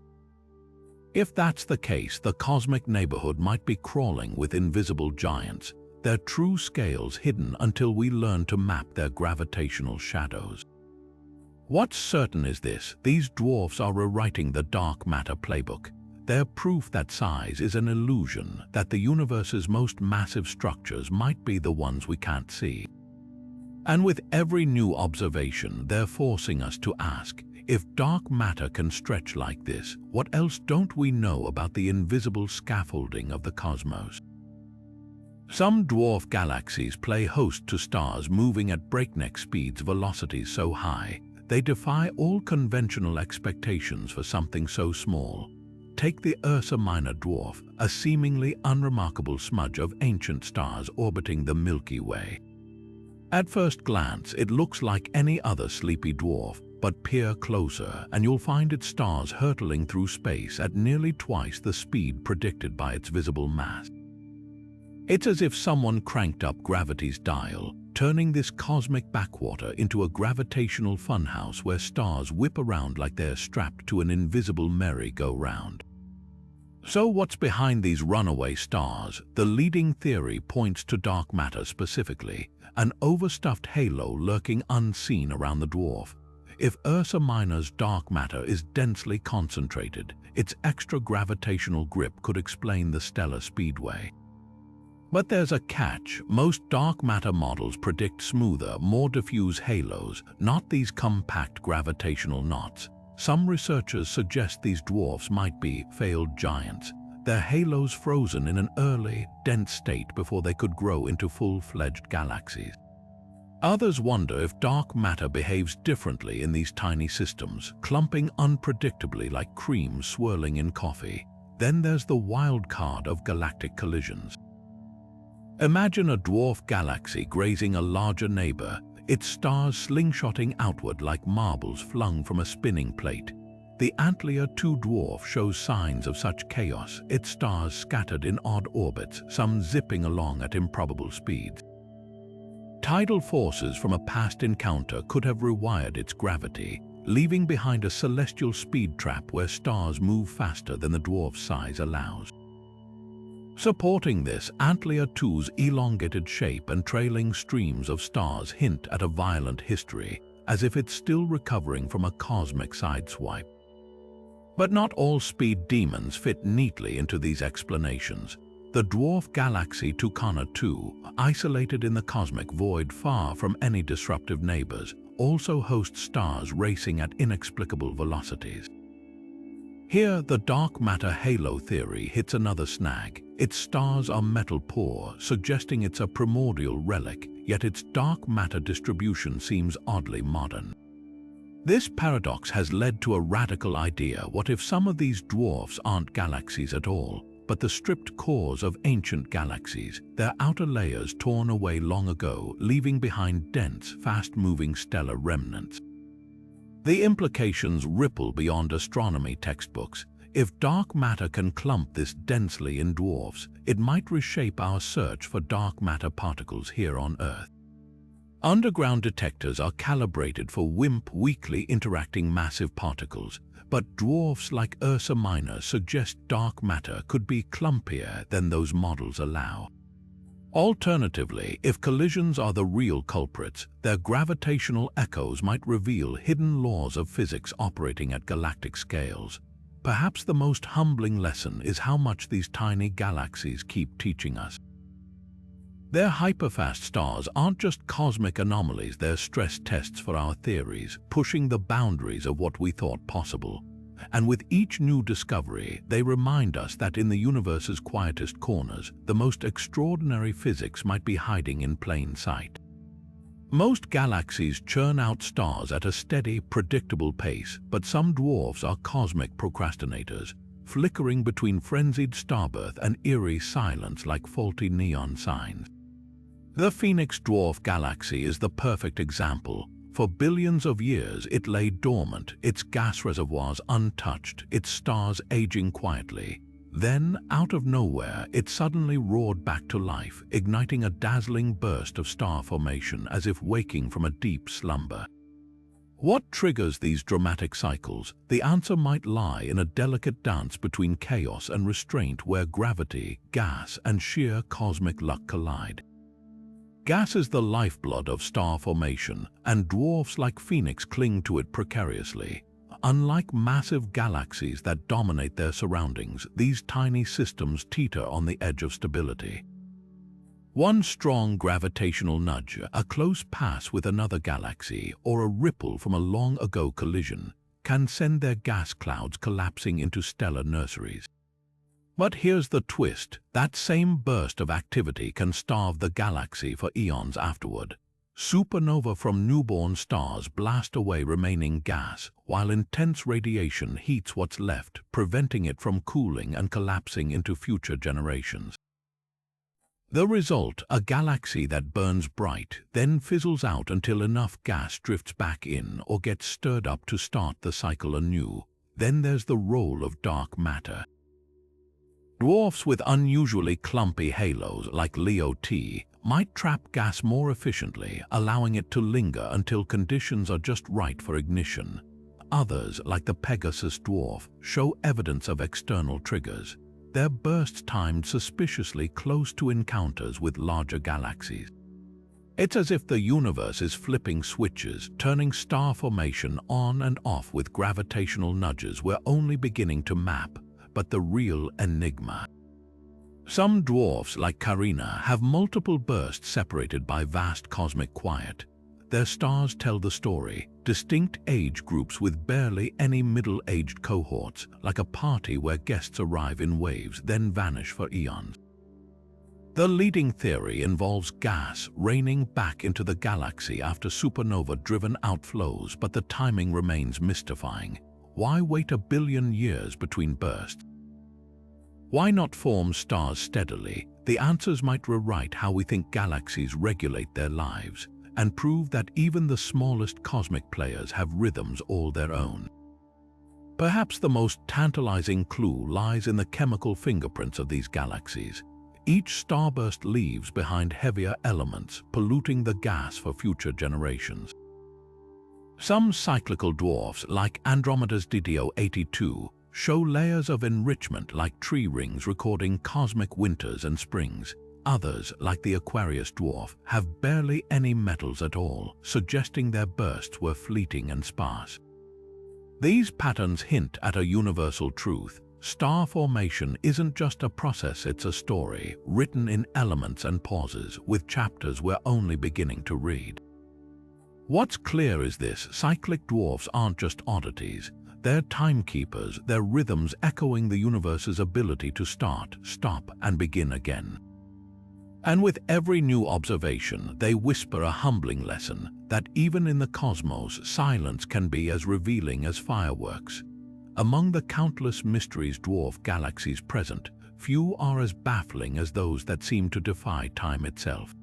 A: If that's the case, the cosmic neighborhood might be crawling with invisible giants, their true scales hidden until we learn to map their gravitational shadows. What's certain is this: these dwarfs are rewriting the dark matter playbook. They're proof that size is an illusion, that the universe's most massive structures might be the ones we can't see. And with every new observation, they're forcing us to ask, if dark matter can stretch like this, what else don't we know about the invisible scaffolding of the cosmos? Some dwarf galaxies play host to stars moving at breakneck speeds, velocities so high, they defy all conventional expectations for something so small. Take the Ursa Minor dwarf, a seemingly unremarkable smudge of ancient stars orbiting the Milky Way. At first glance, it looks like any other sleepy dwarf, but peer closer and you'll find its stars hurtling through space at nearly twice the speed predicted by its visible mass. It's as if someone cranked up gravity's dial, turning this cosmic backwater into a gravitational funhouse where stars whip around like they're strapped to an invisible merry-go-round. So what's behind these runaway stars? The leading theory points to dark matter specifically, an overstuffed halo lurking unseen around the dwarf. If Ursa Minor's dark matter is densely concentrated, its extra gravitational grip could explain the stellar speedway. But there's a catch. Most dark matter models predict smoother, more diffuse halos, not these compact gravitational knots. Some researchers suggest these dwarfs might be failed giants, their halos frozen in an early, dense state before they could grow into full-fledged galaxies. Others wonder if dark matter behaves differently in these tiny systems, clumping unpredictably like cream swirling in coffee. Then there's the wild card of galactic collisions. Imagine a dwarf galaxy grazing a larger neighbor, its stars slingshotting outward like marbles flung from a spinning plate. The Antlion 2 dwarf shows signs of such chaos, its stars scattered in odd orbits, some zipping along at improbable speeds. Tidal forces from a past encounter could have rewired its gravity, leaving behind a celestial speed trap where stars move faster than the dwarf's size allows. Supporting this, Antlion 2's elongated shape and trailing streams of stars hint at a violent history, as if it's still recovering from a cosmic sideswipe. But not all speed demons fit neatly into these explanations. The dwarf galaxy Tucana 2, isolated in the cosmic void far from any disruptive neighbors, also hosts stars racing at inexplicable velocities. Here, the dark matter halo theory hits another snag. Its stars are metal poor, suggesting it's a primordial relic, yet its dark matter distribution seems oddly modern. This paradox has led to a radical idea. What if some of these dwarfs aren't galaxies at all, but the stripped cores of ancient galaxies, their outer layers torn away long ago, leaving behind dense, fast-moving stellar remnants? The implications ripple beyond astronomy textbooks. If dark matter can clump this densely in dwarfs, it might reshape our search for dark matter particles here on Earth. Underground detectors are calibrated for WIMP weakly interacting massive particles, but dwarfs like Ursa Minor suggest dark matter could be clumpier than those models allow. Alternatively, if collisions are the real culprits, their gravitational echoes might reveal hidden laws of physics operating at galactic scales. Perhaps the most humbling lesson is how much these tiny galaxies keep teaching us. Their hyperfast stars aren't just cosmic anomalies, they're stress tests for our theories, pushing the boundaries of what we thought possible. And with each new discovery, they remind us that in the universe's quietest corners, the most extraordinary physics might be hiding in plain sight. Most galaxies churn out stars at a steady, predictable pace, but some dwarfs are cosmic procrastinators, flickering between frenzied starbirth and eerie silence like faulty neon signs. The Phoenix dwarf galaxy is the perfect example. For billions of years, it lay dormant, its gas reservoirs untouched, its stars aging quietly. Then, out of nowhere, it suddenly roared back to life, igniting a dazzling burst of star formation as if waking from a deep slumber. What triggers these dramatic cycles? The answer might lie in a delicate dance between chaos and restraint where gravity, gas, and sheer cosmic luck collide. Gas is the lifeblood of star formation, and dwarfs like Phoenix cling to it precariously. Unlike massive galaxies that dominate their surroundings, these tiny systems teeter on the edge of stability. One strong gravitational nudge, a close pass with another galaxy, or a ripple from a long-ago collision can send their gas clouds collapsing into stellar nurseries. But here's the twist. That same burst of activity can starve the galaxy for eons afterward. Supernova from newborn stars blast away remaining gas, while intense radiation heats what's left, preventing it from cooling and collapsing into future generations. The result, a galaxy that burns bright, then fizzles out until enough gas drifts back in or gets stirred up to start the cycle anew. Then there's the role of dark matter. Dwarfs with unusually clumpy halos, like Leo T, might trap gas more efficiently, allowing it to linger until conditions are just right for ignition. Others, like the Pegasus dwarf, show evidence of external triggers, their bursts timed suspiciously close to encounters with larger galaxies. It's as if the universe is flipping switches, turning star formation on and off with gravitational nudges we're only beginning to map, but the real enigma. Some dwarfs, like Carina, have multiple bursts separated by vast cosmic quiet. Their stars tell the story, distinct age groups with barely any middle-aged cohorts, like a party where guests arrive in waves, then vanish for eons. The leading theory involves gas raining back into the galaxy after supernova-driven outflows, but the timing remains mystifying. Why wait a billion years between bursts? Why not form stars steadily? The answers might rewrite how we think galaxies regulate their lives, and prove that even the smallest cosmic players have rhythms all their own. Perhaps the most tantalizing clue lies in the chemical fingerprints of these galaxies. Each starburst leaves behind heavier elements, polluting the gas for future generations. Some cyclical dwarfs, like Andromeda's DDO-82, show layers of enrichment like tree rings recording cosmic winters and springs. Others, like the Aquarius dwarf, have barely any metals at all, suggesting their bursts were fleeting and sparse. These patterns hint at a universal truth. Star formation isn't just a process, it's a story, written in elements and pauses, with chapters we're only beginning to read. What's clear is this: cyclic dwarfs aren't just oddities. They're timekeepers, their rhythms echoing the universe's ability to start, stop, and begin again. And with every new observation, they whisper a humbling lesson that even in the cosmos, silence can be as revealing as fireworks. Among the countless mysteries dwarf galaxies present, few are as baffling as those that seem to defy time itself.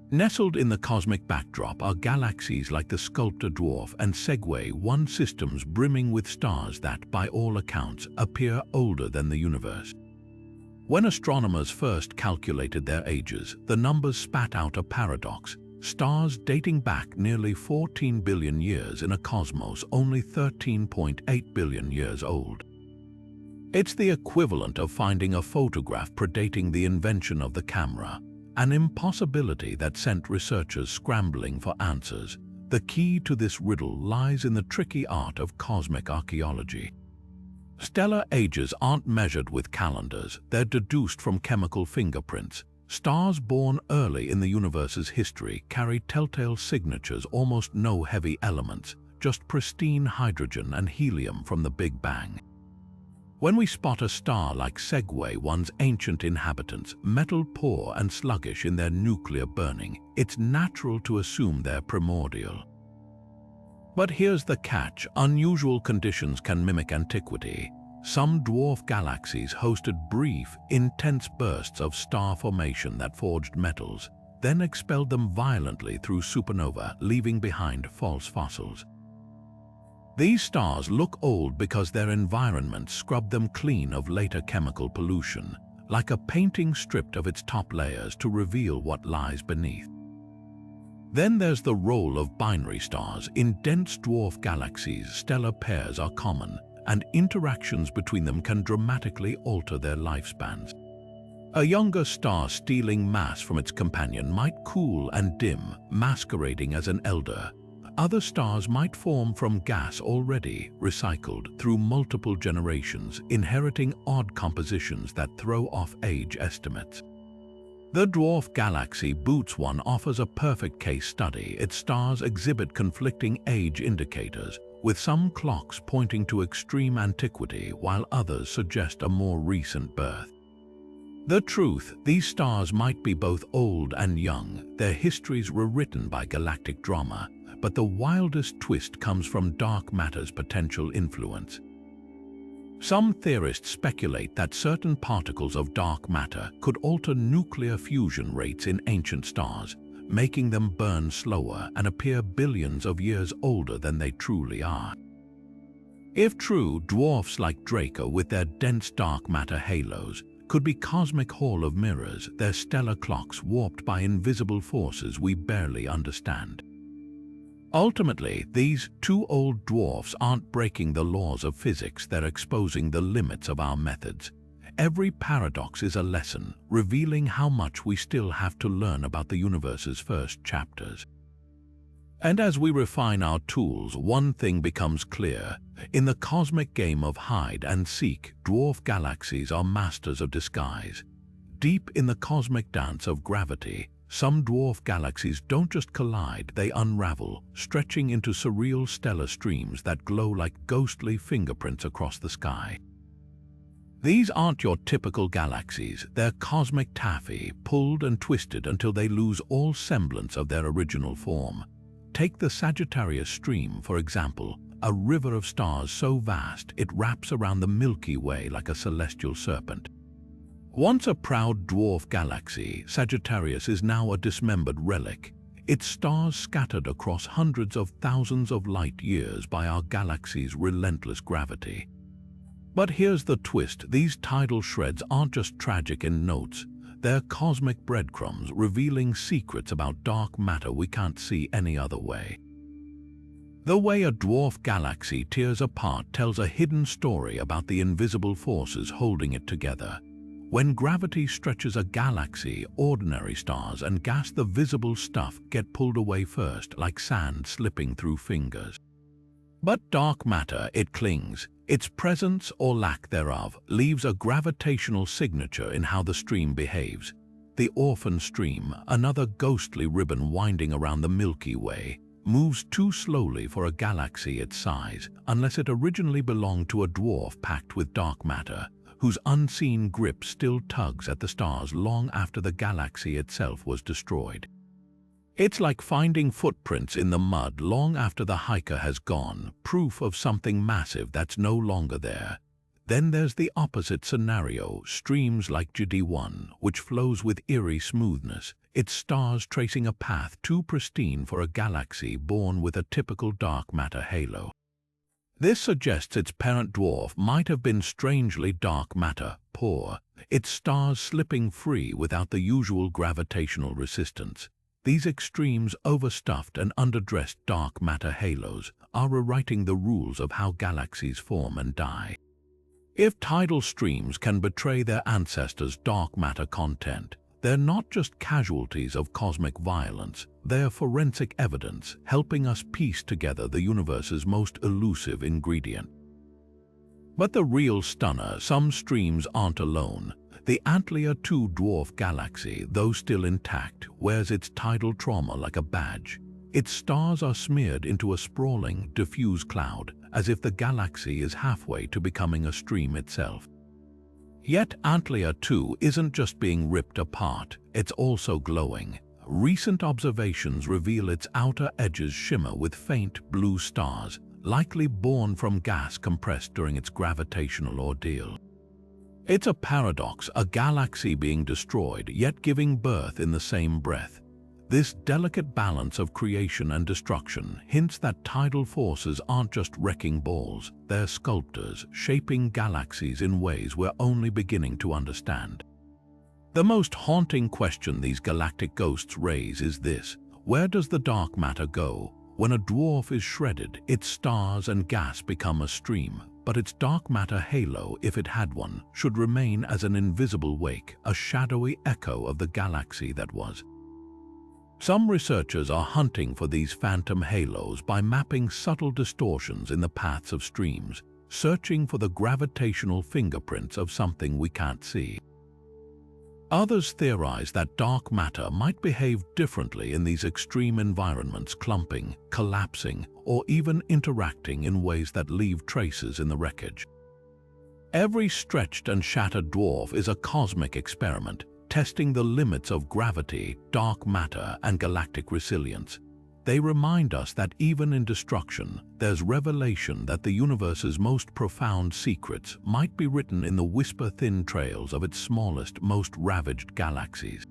A: Nestled in the cosmic backdrop are galaxies like the Sculptor dwarf and Segway-1, systems brimming with stars that, by all accounts, appear older than the universe. When astronomers first calculated their ages, the numbers spat out a paradox: stars dating back nearly 14 billion years in a cosmos only 13.8 billion years old. It's the equivalent of finding a photograph predating the invention of the camera, an impossibility that sent researchers scrambling for answers. The key to this riddle lies in the tricky art of cosmic archaeology. Stellar ages aren't measured with calendars, they're deduced from chemical fingerprints. Stars born early in the universe's history carry telltale signatures: almost no heavy elements, just pristine hydrogen and helium from the Big Bang. When we spot a star like Segway-1's ancient inhabitants, metal poor and sluggish in their nuclear burning, it's natural to assume they're primordial. But here's the catch: unusual conditions can mimic antiquity. Some dwarf galaxies hosted brief, intense bursts of star formation that forged metals, then expelled them violently through supernova, leaving behind false fossils. These stars look old because their environment scrubbed them clean of later chemical pollution, like a painting stripped of its top layers to reveal what lies beneath. Then there's the role of binary stars. In dense dwarf galaxies, stellar pairs are common, and interactions between them can dramatically alter their lifespans. A younger star stealing mass from its companion might cool and dim, masquerading as an elder. Other stars might form from gas already recycled through multiple generations, inheriting odd compositions that throw off age estimates. The Dwarf Galaxy Boots one offers a perfect case study. Its stars exhibit conflicting age indicators, with some clocks pointing to extreme antiquity while others suggest a more recent birth. The truth, these stars might be both old and young, their histories rewritten by galactic drama, but the wildest twist comes from dark matter's potential influence. Some theorists speculate that certain particles of dark matter could alter nuclear fusion rates in ancient stars, making them burn slower and appear billions of years older than they truly are. If true, dwarfs like Draco with their dense dark matter halos could be cosmic hall of mirrors, their stellar clocks warped by invisible forces we barely understand. Ultimately, these two old dwarfs aren't breaking the laws of physics, they're exposing the limits of our methods. Every paradox is a lesson, revealing how much we still have to learn about the universe's first chapters. And as we refine our tools, one thing becomes clear. In the cosmic game of hide and seek, dwarf galaxies are masters of disguise. Deep in the cosmic dance of gravity, some dwarf galaxies don't just collide, they unravel, stretching into surreal stellar streams that glow like ghostly fingerprints across the sky. These aren't your typical galaxies, they're cosmic taffy, pulled and twisted until they lose all semblance of their original form. Take the Sagittarius stream, for example, a river of stars so vast it wraps around the Milky Way like a celestial serpent. Once a proud dwarf galaxy, Sagittarius is now a dismembered relic, its stars scattered across hundreds of thousands of light years by our galaxy's relentless gravity. But here's the twist, these tidal shreds aren't just tragic in notes, they're cosmic breadcrumbs revealing secrets about dark matter we can't see any other way. The way a dwarf galaxy tears apart tells a hidden story about the invisible forces holding it together. When gravity stretches a galaxy, ordinary stars and gas, the visible stuff, get pulled away first, like sand slipping through fingers. But dark matter, it clings. Its presence, or lack thereof, leaves a gravitational signature in how the stream behaves. The orphan stream, another ghostly ribbon winding around the Milky Way, moves too slowly for a galaxy its size, unless it originally belonged to a dwarf packed with dark matter, whose unseen grip still tugs at the stars long after the galaxy itself was destroyed. It's like finding footprints in the mud long after the hiker has gone, proof of something massive that's no longer there. Then there's the opposite scenario, streams like GD1, which flows with eerie smoothness, its stars tracing a path too pristine for a galaxy born with a typical dark matter halo. This suggests its parent dwarf might have been strangely dark matter poor, its stars slipping free without the usual gravitational resistance. These extremes, overstuffed and underdressed dark matter halos, are rewriting the rules of how galaxies form and die. If tidal streams can betray their ancestors' dark matter content, they're not just casualties of cosmic violence, they're forensic evidence helping us piece together the universe's most elusive ingredient. But the real stunner, some streams aren't alone. The Antlion 2 dwarf galaxy, though still intact, wears its tidal trauma like a badge. Its stars are smeared into a sprawling, diffuse cloud, as if the galaxy is halfway to becoming a stream itself. Yet Antlion 2 isn't just being ripped apart, it's also glowing. Recent observations reveal its outer edges shimmer with faint blue stars, likely born from gas compressed during its gravitational ordeal. It's a paradox, a galaxy being destroyed, yet giving birth in the same breath. This delicate balance of creation and destruction hints that tidal forces aren't just wrecking balls, they're sculptors, shaping galaxies in ways we're only beginning to understand. The most haunting question these galactic ghosts raise is this: where does the dark matter go? When a dwarf is shredded, its stars and gas become a stream, but its dark matter halo, if it had one, should remain as an invisible wake, a shadowy echo of the galaxy that was. Some researchers are hunting for these phantom halos by mapping subtle distortions in the paths of streams, searching for the gravitational fingerprints of something we can't see. Others theorize that dark matter might behave differently in these extreme environments, clumping, collapsing, or even interacting in ways that leave traces in the wreckage. Every stretched and shattered dwarf is a cosmic experiment, testing the limits of gravity, dark matter, and galactic resilience. They remind us that even in destruction, there's revelation that the universe's most profound secrets might be written in the whisper-thin trails of its smallest, most ravaged galaxies.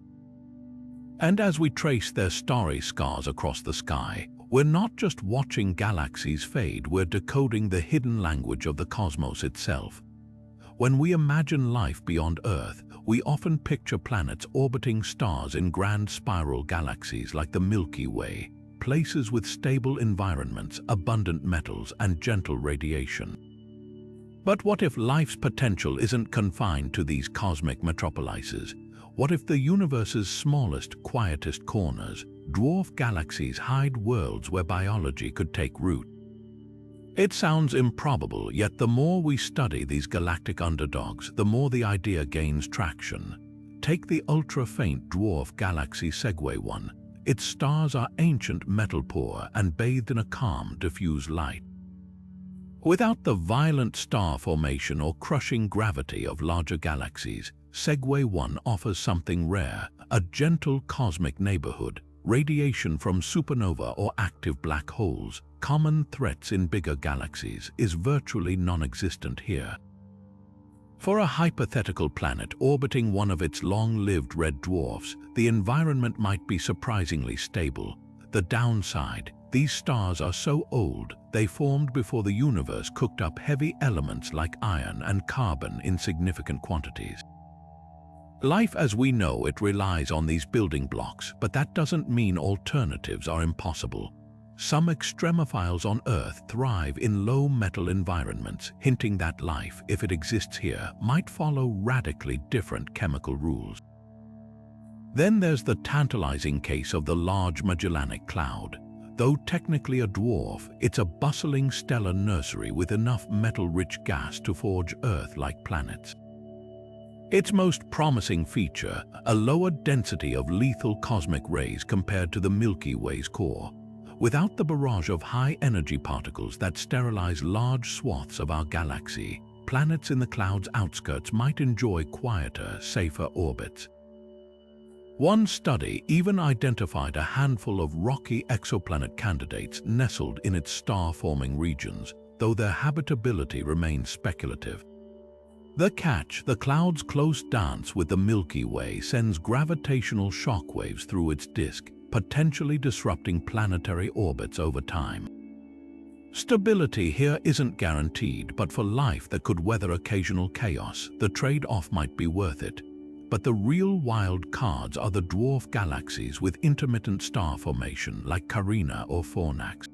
A: And as we trace their starry scars across the sky, we're not just watching galaxies fade, we're decoding the hidden language of the cosmos itself. When we imagine life beyond Earth, we often picture planets orbiting stars in grand spiral galaxies like the Milky Way, places with stable environments, abundant metals, and gentle radiation. But what if life's potential isn't confined to these cosmic metropolises? What if the universe's smallest, quietest corners, dwarf galaxies, hide worlds where biology could take root? It sounds improbable, yet the more we study these galactic underdogs, the more the idea gains traction. Take the ultra-faint dwarf galaxy Segue 1. Its stars are ancient, metal-poor, and bathed in a calm, diffuse light. Without the violent star formation or crushing gravity of larger galaxies, Segue 1 offers something rare, a gentle cosmic neighborhood. Radiation from supernova or active black holes, common threats in bigger galaxies, is virtually non-existent here. For a hypothetical planet orbiting one of its long-lived red dwarfs, the environment might be surprisingly stable. The downside: these stars are so old, they formed before the universe cooked up heavy elements like iron and carbon in significant quantities. Life as we know it relies on these building blocks, but that doesn't mean alternatives are impossible. Some extremophiles on Earth thrive in low metal environments, hinting that life, if it exists here, might follow radically different chemical rules. Then there's the tantalizing case of the Large Magellanic Cloud. Though technically a dwarf, it's a bustling stellar nursery with enough metal-rich gas to forge Earth-like planets. Its most promising feature, a lower density of lethal cosmic rays compared to the Milky Way's core. Without the barrage of high-energy particles that sterilize large swaths of our galaxy, planets in the cloud's outskirts might enjoy quieter, safer orbits. One study even identified a handful of rocky exoplanet candidates nestled in its star-forming regions, though their habitability remains speculative. The catch: the cloud's close dance with the Milky Way sends gravitational shockwaves through its disk, potentially disrupting planetary orbits over time. Stability here isn't guaranteed, but for life that could weather occasional chaos, the trade-off might be worth it. But the real wild cards are the dwarf galaxies with intermittent star formation like Carina or Fornax.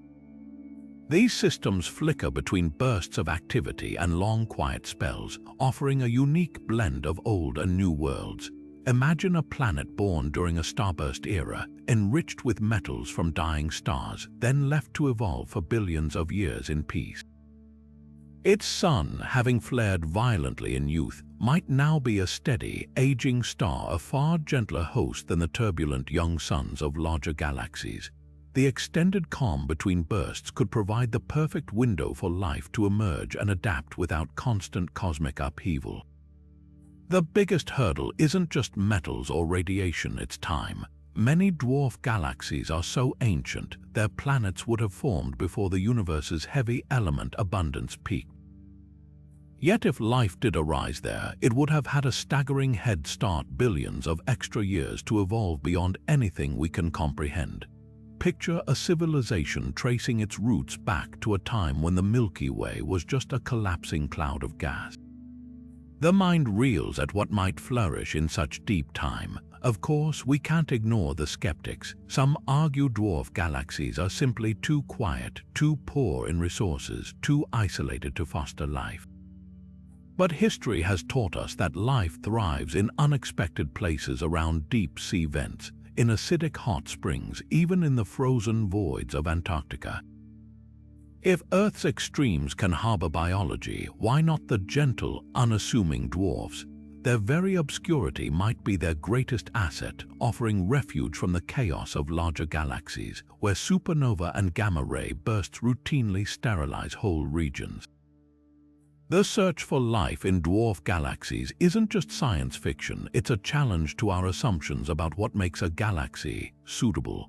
A: These systems flicker between bursts of activity and long quiet spells, offering a unique blend of old and new worlds. Imagine a planet born during a starburst era, enriched with metals from dying stars, then left to evolve for billions of years in peace. Its sun, having flared violently in youth, might now be a steady, aging star, a far gentler host than the turbulent young suns of larger galaxies. The extended calm between bursts could provide the perfect window for life to emerge and adapt without constant cosmic upheaval. The biggest hurdle isn't just metals or radiation, it's time. Many dwarf galaxies are so ancient, their planets would have formed before the universe's heavy element abundance peaked. Yet if life did arise there, it would have had a staggering head start, billions of extra years to evolve beyond anything we can comprehend. Picture a civilization tracing its roots back to a time when the Milky Way was just a collapsing cloud of gas. The mind reels at what might flourish in such deep time. Of course, we can't ignore the skeptics. Some argue dwarf galaxies are simply too quiet, too poor in resources, too isolated to foster life. But history has taught us that life thrives in unexpected places around deep sea vents. in acidic hot springs, even in the frozen voids of Antarctica. If Earth's extremes can harbor biology, why not the gentle, unassuming dwarfs? Their very obscurity might be their greatest asset, offering refuge from the chaos of larger galaxies, where supernova and gamma-ray bursts routinely sterilize whole regions. The search for life in dwarf galaxies isn't just science fiction, it's a challenge to our assumptions about what makes a galaxy suitable.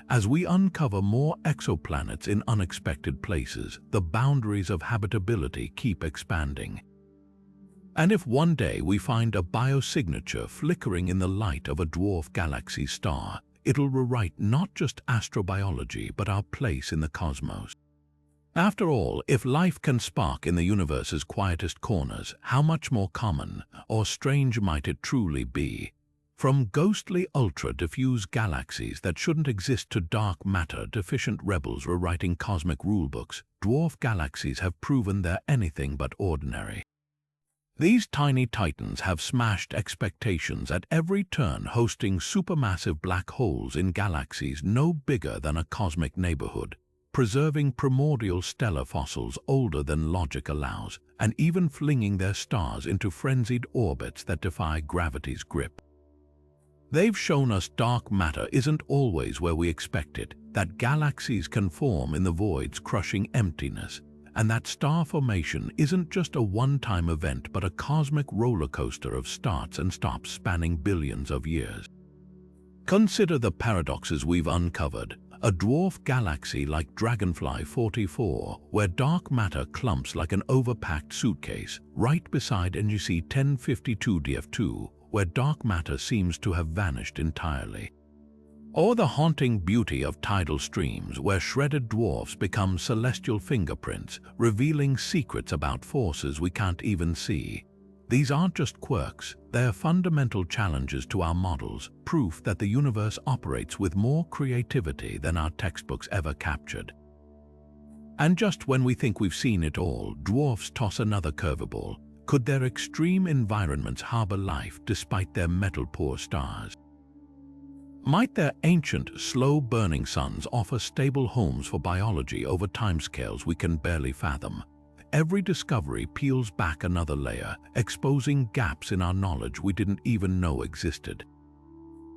A: As we uncover more exoplanets in unexpected places, the boundaries of habitability keep expanding. And if one day we find a biosignature flickering in the light of a dwarf galaxy star, it'll rewrite not just astrobiology but our place in the cosmos. After all, if life can spark in the universe's quietest corners, how much more common or strange might it truly be? From ghostly ultra-diffuse galaxies that shouldn't exist to dark matter-deficient rebels rewriting cosmic rulebooks, dwarf galaxies have proven they're anything but ordinary. These tiny titans have smashed expectations at every turn, hosting supermassive black holes in galaxies no bigger than a cosmic neighborhood, preserving primordial stellar fossils older than logic allows, and even flinging their stars into frenzied orbits that defy gravity's grip. They've shown us dark matter isn't always where we expect it, that galaxies can form in the void's crushing emptiness, and that star formation isn't just a one-time event but a cosmic roller coaster of starts and stops spanning billions of years. Consider the paradoxes we've uncovered. A dwarf galaxy like Dragonfly 44, where dark matter clumps like an overpacked suitcase, right beside NGC 1052 DF2, where dark matter seems to have vanished entirely. Or the haunting beauty of tidal streams, where shredded dwarfs become celestial fingerprints, revealing secrets about forces we can't even see. These aren't just quirks, they are fundamental challenges to our models, proof that the universe operates with more creativity than our textbooks ever captured. And just when we think we've seen it all, dwarfs toss another curveball. Could their extreme environments harbor life despite their metal-poor stars? Might their ancient, slow-burning suns offer stable homes for biology over timescales we can barely fathom? Every discovery peels back another layer, exposing gaps in our knowledge we didn't even know existed.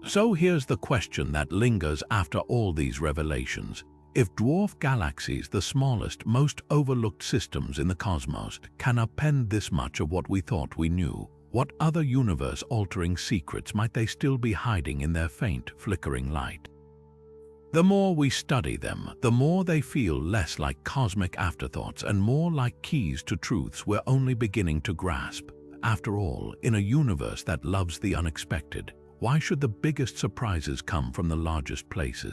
A: So here's the question that lingers after all these revelations. If dwarf galaxies, the smallest, most overlooked systems in the cosmos, can append this much of what we thought we knew, what other universe-altering secrets might they still be hiding in their faint, flickering light? The more we study them, the more they feel less like cosmic afterthoughts and more like keys to truths we're only beginning to grasp. After all, in a universe that loves the unexpected, why should the biggest surprises come from the largest places?